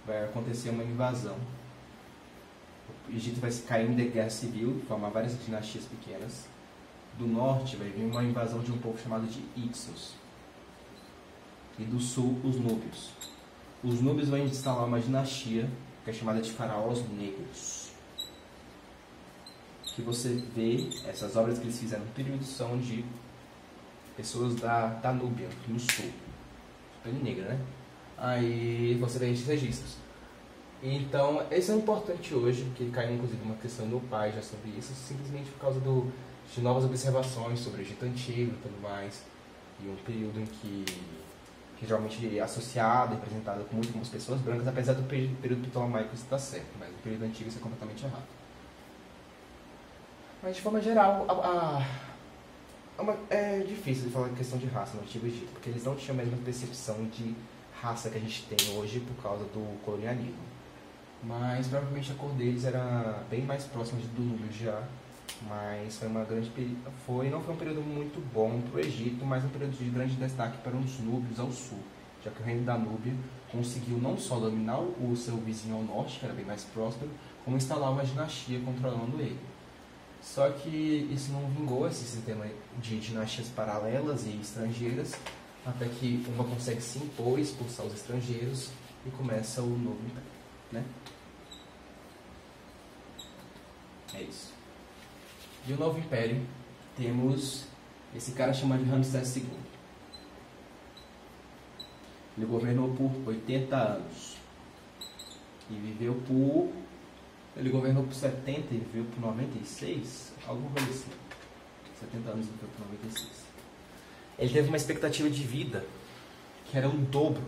vai acontecer uma invasão. O Egito vai cair em guerra civil, formar várias dinastias pequenas. Do norte vai vir uma invasão de um povo chamado de Hyksos. E do sul, os núbios. Os núbios vão instalar uma dinastia que é chamada de faraós negros. Que você vê, essas obras que eles fizeram no período são de pessoas da Núbia, no sul. Pele negra, né? Aí você vê esses registros. Então, esse é importante hoje, que caiu inclusive uma questão do pai já sobre isso, simplesmente por causa de novas observações sobre o Egito Antigo e tudo mais. E um período em que geralmente é associado e representado com muitas pessoas brancas, apesar do período ptolomaico isso está certo, mas o período antigo isso é completamente errado. Mas de forma geral, é difícil de falar em questão de raça no Antigo Egito, porque eles não tinham a mesma percepção de raça que a gente tem hoje por causa do colonialismo. Mas provavelmente a cor deles era bem mais próxima do núbio já, mas foi uma grande não foi um período muito bom para o Egito, mas um período de grande destaque para os núbios ao sul, já que o reino da Núbia conseguiu não só dominar o seu vizinho ao norte, que era bem mais próspero, como instalar uma dinastia controlando ele. Só que isso não vingou, esse sistema de dinastias paralelas e estrangeiras, até que uma consegue se impor, expulsar os estrangeiros e começa o novo império, né? É isso. E o novo império, temos esse cara chamado de Ramsés II. Ele governou por 80 anos. E viveu por Ele governou por 70 e veio por 96, alguma coisa assim. 70 anos e veio por 96. Ele teve uma expectativa de vida que era o dobro.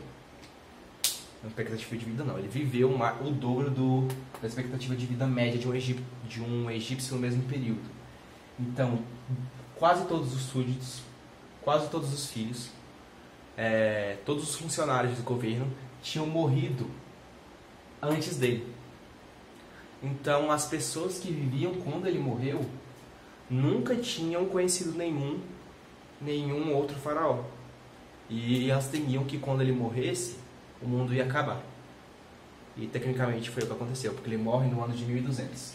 Não expectativa de vida não, ele viveu o dobro da expectativa de vida média de um egípcio no mesmo período. Então, quase todos os súditos, quase todos os filhos, todos os funcionários do governo tinham morrido antes dele. Então, as pessoas que viviam quando ele morreu nunca tinham conhecido nenhum outro faraó. E elas temiam que quando ele morresse, o mundo ia acabar. E tecnicamente foi o que aconteceu, porque ele morre no ano de 1200.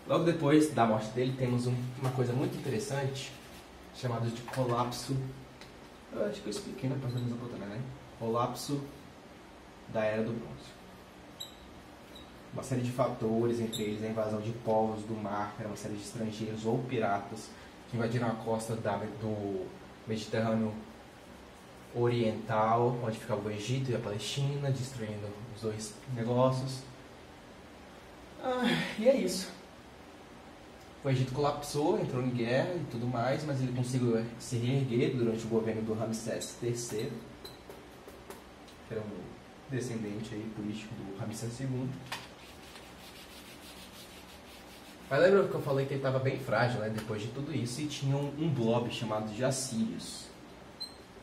Logo depois da morte dele, temos uma coisa muito interessante, chamada de colapso. Eu acho que eu expliquei na página da Mesopotâmia, né? Colapso da Era do Bronze. Uma série de fatores, entre eles a invasão de povos do mar, era uma série de estrangeiros ou piratas que invadiram a costa do Mediterrâneo Oriental, onde ficava o Egito e a Palestina, destruindo os dois negócios. E é isso. O Egito colapsou, entrou em guerra e tudo mais, mas ele conseguiu se reerguer durante o governo do Ramsés III, que era um descendente aí, político do Ramsés II. Mas lembra que eu falei que ele estava bem frágil, né, depois de tudo isso, e tinha um blob chamado de assírios.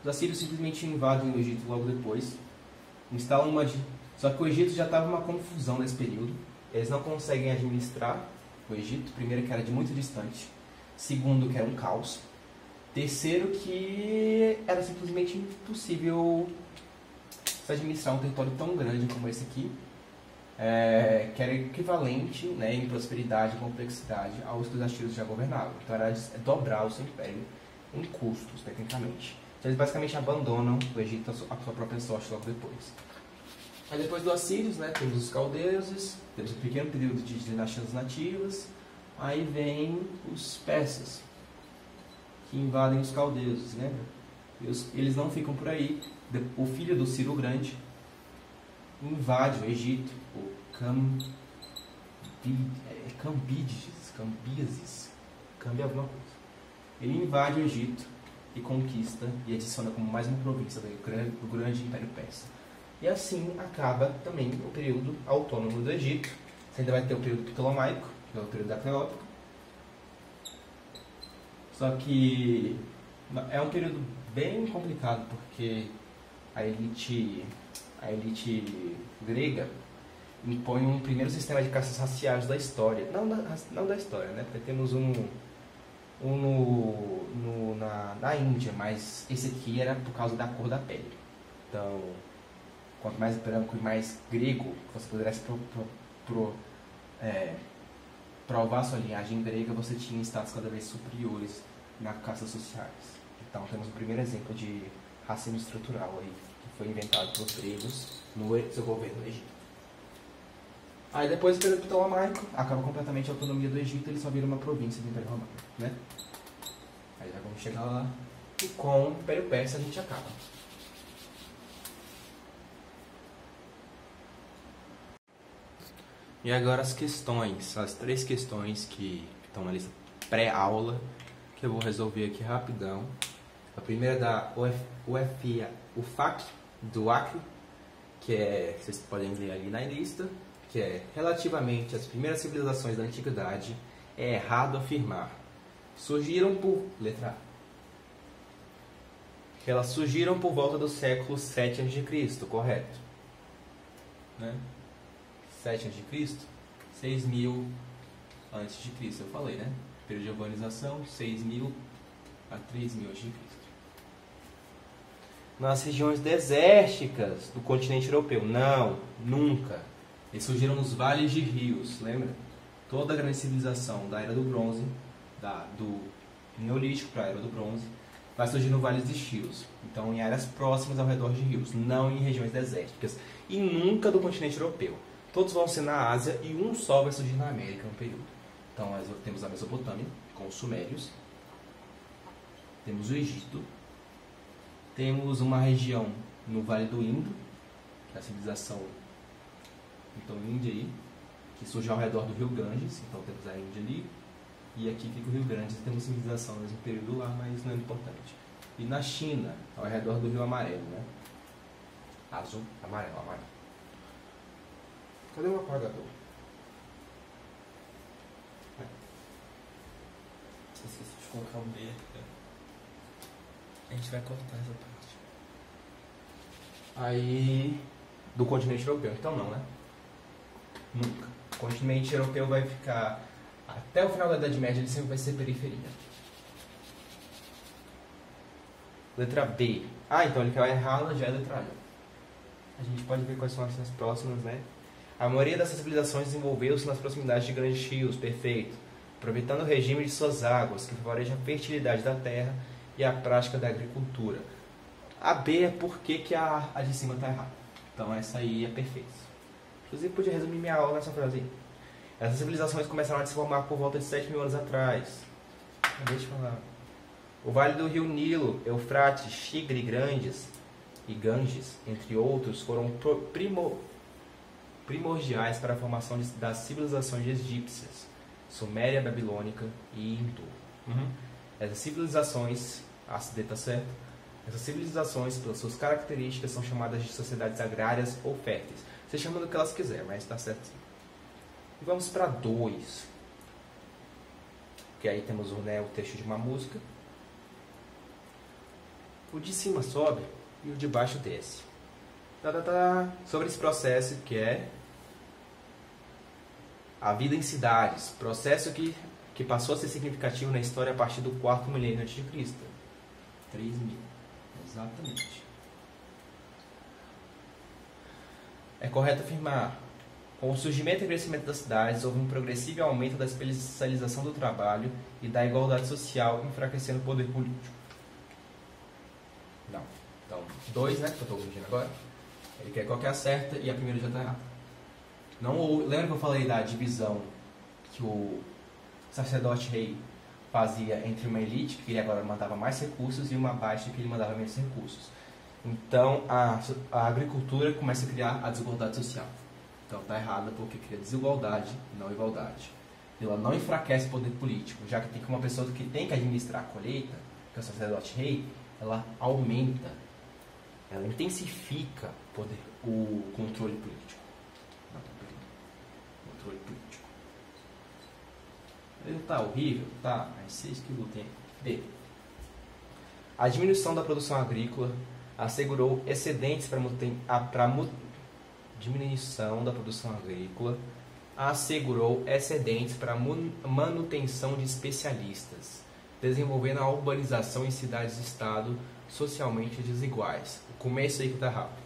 Os assírios simplesmente invadem o Egito logo depois, instalam Só que o Egito já estava uma confusão nesse período, eles não conseguem administrar o Egito, primeiro que era de muito distante, segundo que era um caos, terceiro que era simplesmente impossível se administrar um território tão grande como esse aqui, que era equivalente, né, em prosperidade e complexidade aos que os assírios já governavam. Então era dobrar o seu império em custos, tecnicamente. Então eles basicamente abandonam o Egito à sua própria sorte logo depois. Aí depois dos assírios, né, temos os caldeuses, temos um pequeno período de dinastias nativas, aí vem os persas, que invadem os caldeuses, lembra? Eles não ficam por aí. O filho do Ciro Grande invade o Egito, o Cambises, alguma coisa. Ele invade o Egito e conquista e adiciona como mais uma província do grande Império Persa. E assim acaba também o período autônomo do Egito. Você ainda vai ter o período ptolomaico, que é o período da Cleópatra. Só que é um período bem complicado, porque a elite grega impõe um primeiro sistema de caças raciais da história. Não da história, né? Porque temos na Índia, mas esse aqui era por causa da cor da pele. Então, quanto mais branco e mais grego você pudesse provar sua linhagem grega, você tinha status cada vez superiores nas caças sociais. Então, temos o primeiro exemplo de racismo estrutural aí, que foi inventado pelos gregos no seu governo no Egito. Aí depois do período ptolomaico, acaba completamente a autonomia do Egito, ele só vira uma província do Império Romano, né? Aí já vamos chegar lá, e com o Império Persa a gente acaba. E agora as três questões que estão na lista pré-aula, que eu vou resolver aqui rapidão. A primeira é da UFAC, do Acre, que vocês podem ler ali na lista, que é: relativamente às primeiras civilizações da antiguidade, é errado afirmar. Surgiram por... Letra A. Elas surgiram por volta do século 7 a.C., correto? Né? 7 a.C., 6.000 a.C., eu falei, né? Período de urbanização, 6.000 a 3.000 a.C. Nas regiões desérticas do continente europeu. Não, nunca. Eles surgiram nos vales de rios, lembra? Toda a grande civilização da Era do Bronze, do Neolítico para a Era do Bronze, vai surgir no vales de rios. Então, em áreas próximas ao redor de rios, não em regiões desérticas. E nunca do continente europeu. Todos vão ser na Ásia e um só vai surgir na América no período. Então, nós temos a Mesopotâmia, com os Sumérios. Temos o Egito. Temos uma região no Vale do Indo, que é a civilização Então, Índia aí, que surge ao redor do Rio Ganges, então temos a Índia ali, e aqui fica o Rio Ganges, temos civilização no mesmo período lá, mas não é importante. E na China, ao redor do Rio Amarelo, né? Azul, amarelo, amarelo. Cadê o apagador? Esqueci de colocar o B aqui. A gente vai cortar essa parte. Aí, do continente europeu, então não, né? Nunca. O continente europeu vai ficar, até o final da Idade Média, ele sempre vai ser periferia. Letra B. Ah, então ele quer errá-la, já é letra A. A gente pode ver quais são as próximas, né? A maioria dessas civilizações desenvolveu-se nas proximidades de grandes rios, perfeito, aproveitando o regime de suas águas, que favorecem a fertilidade da terra e a prática da agricultura. A B é porque que a de cima está errada. Então essa aí é perfeita. Inclusive podia resumir minha aula nessa frase aí. Essas civilizações começaram a se formar por volta de 7 mil anos atrás. Deixa eu falar. O Vale do Rio Nilo, Eufrates, Tigre Grandes e Ganges, entre outros, foram primordiais para a formação das civilizações egípcias, Suméria, Babilônica e Hindu. Essas civilizações, a D está certo? Essas civilizações, pelas suas características, são chamadas de sociedades agrárias ou férteis. Você chama do que elas quiserem, mas está certo sim. E vamos para 2. Que aí temos o trecho de uma música. O de cima sobe e o de baixo desce. Sobre esse processo que é a vida em cidades. Processo que passou a ser significativo na história a partir do 4º milênio a.C. 3.000. Exatamente. É correto afirmar: com o surgimento e crescimento das cidades, houve um progressivo aumento da especialização do trabalho e da igualdade social, enfraquecendo o poder político. Não. Então, 2, né, que eu estou corrigindo agora. Ele quer qual que é a certa e a primeira já está errada. Lembra que eu falei da divisão que o sacerdote rei fazia entre uma elite, que ele agora mandava mais recursos, e uma baixa, que ele mandava menos recursos. Então, a agricultura começa a criar a desigualdade social. Então, está errada porque cria desigualdade, não igualdade. Ela não enfraquece o poder político, já que tem uma pessoa que tem que administrar a colheita, que é o sacerdote rei, ela aumenta, ela intensifica o controle político. Controle político. Ele tá horrível? Tá, mas vocês que lutem. B. A diminuição da produção agrícola assegurou excedentes diminuição da produção agrícola assegurou excedentes para manutenção de especialistas, desenvolvendo a urbanização em cidades-estado socialmente desiguais. O começo aí que está rápido.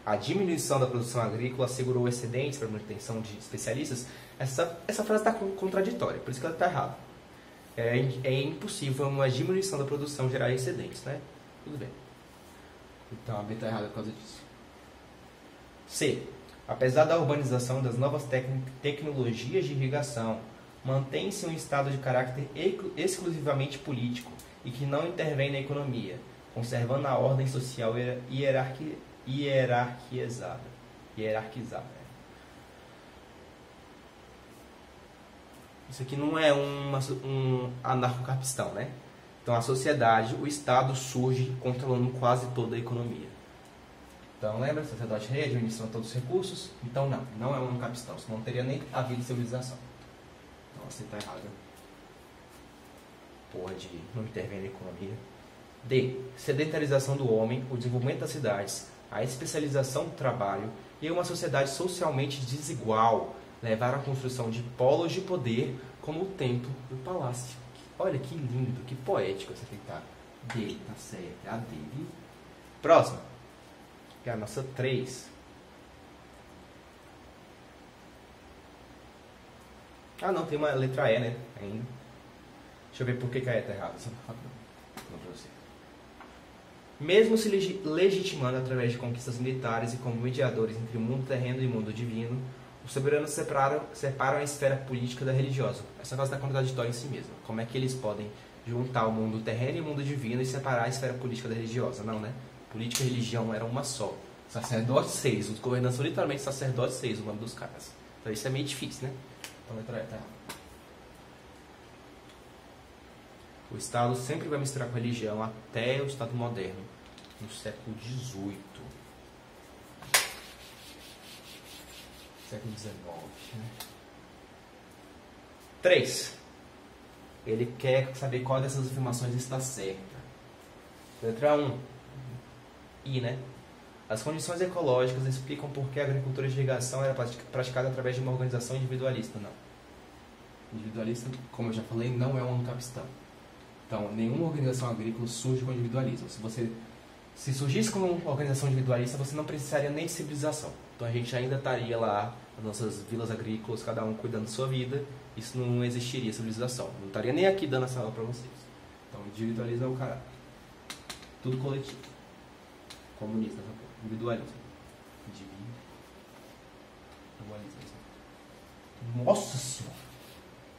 A diminuição da produção agrícola assegurou excedentes para manutenção de especialistas. Essa frase está contraditória, por isso que ela está errada. É impossível uma diminuição da produção gerar excedentes, né? Tudo bem. Então a B está errada por causa disso. C. Apesar da urbanização das novas tecnologias de irrigação, mantém-se um estado de caráter exclusivamente político e que não intervém na economia, conservando a ordem social hierarquizada. Isso aqui não é um anarcocapital, né? Então a sociedade, o Estado surge controlando quase toda a economia. Então lembra, o sacerdote rei administrando todos os recursos? Então não é um anarcocapital, senão não teria nem havido civilização. Então você está errado. Porra de não intervir na economia. D. Sedentarização do homem, o desenvolvimento das cidades, a especialização do trabalho e uma sociedade socialmente desigual levaram à construção de polos de poder como o templo e o palácio. Olha que lindo, que poético essa aqui tá. D, tá certo, é a D, viu? Próxima, que é a nossa 3. Ah não, tem uma letra E, né, ainda. Deixa eu ver por que a E tá errada. Não pra você. Mesmo se legitimando através de conquistas militares e como mediadores entre o mundo terreno e o mundo divino, os soberanos separam a esfera política da religiosa. Essa frase está contraditória em si mesma. Como é que eles podem juntar o mundo terreno e o mundo divino e separar a esfera política da religiosa? Não, né? Política e religião eram uma só. Sacerdote 6. Os governantes são literalmente sacerdote 6, o nome dos caras. Então isso é meio difícil, né? Então letra E tá errado. O Estado sempre vai misturar com a religião até o Estado moderno, no século XVIII. Século XIX. Né? 3. Ele quer saber qual dessas afirmações está certa. Letra 1. I, né? As condições ecológicas explicam por que a agricultura de irrigação era praticada através de uma organização individualista. Não. Individualista, como eu já falei, não é um capistão. Então, nenhuma organização agrícola surge com individualismo. Se surgisse como uma organização individualista, você não precisaria nem de civilização. Então, a gente ainda estaria lá, nas nossas vilas agrícolas, cada um cuidando da sua vida. Isso não existiria civilização. Não estaria nem aqui dando essa aula para vocês. Então, individualismo é o caralho. Tudo coletivo. Comunista, individualismo. Individualismo. Nossa senhora!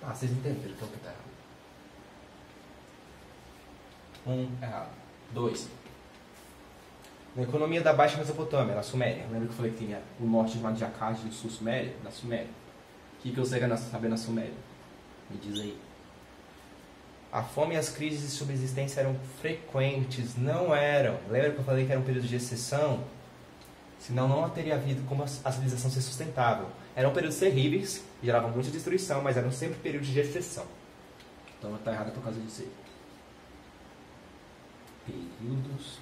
Ah, vocês entenderam que é o que está errado. 1 errado. 2. Na economia da Baixa Mesopotâmia, na Suméria. Lembra que eu falei que tinha o norte chamado de Akkad e o sul Suméria? Na Suméria. O que você quer saber na Suméria? Me diz aí. A fome e as crises de subsistência eram frequentes. Não eram. Lembra que eu falei que era um período de exceção? Senão não teria havido como a civilização ser sustentável. Eram períodos terríveis, geravam muita destruição, mas eram sempre períodos de exceção. Então está errado por causa disso aí. Períodos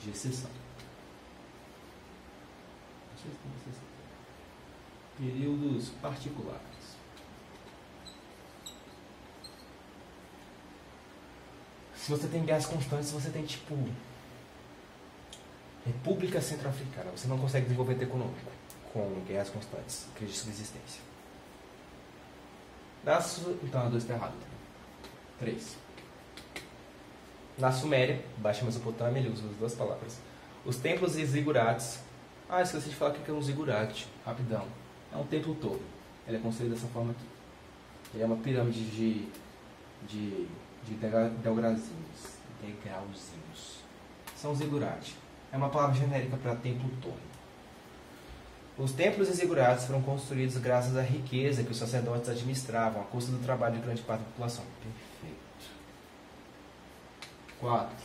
de exceção. Períodos particulares. Se você tem guerras constantes, você tem tipo República Centro-Africana. Você não consegue desenvolvimento econômico com guerras constantes, crise de subsistência. Então a 2 está errado. 3. Na Suméria, Baixa Mesopotâmia, ele usa as duas palavras. Os templos zigurates. Ah, esqueci de falar o que é um zigurate. Rapidão. É um templo todo. Ele é construído dessa forma aqui. Ele é uma pirâmide de degrauzinhos. São zigurate. É uma palavra genérica para templo todo. Os templos zigurates foram construídos graças à riqueza que os sacerdotes administravam, à custa do trabalho de grande parte da população. Perfeito. 4.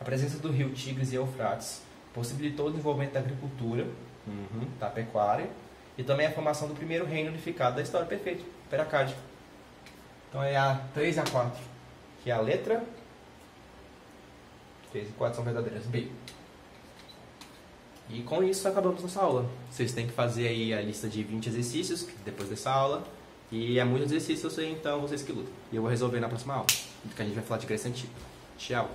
A presença do rio Tigres e Eufrates possibilitou o desenvolvimento da agricultura, da pecuária, e também a formação do primeiro reino unificado da história. Perfeito. Peracade. Então é a 3 e a 4, que é a letra 3 e 4 são verdadeiras. B. E com isso acabamos nossa aula. Vocês têm que fazer aí a lista de 20 exercícios depois dessa aula. E é muito exercício, então vocês que lutam. E eu vou resolver na próxima aula, que a gente vai falar de Grécia Antiga. Tchau!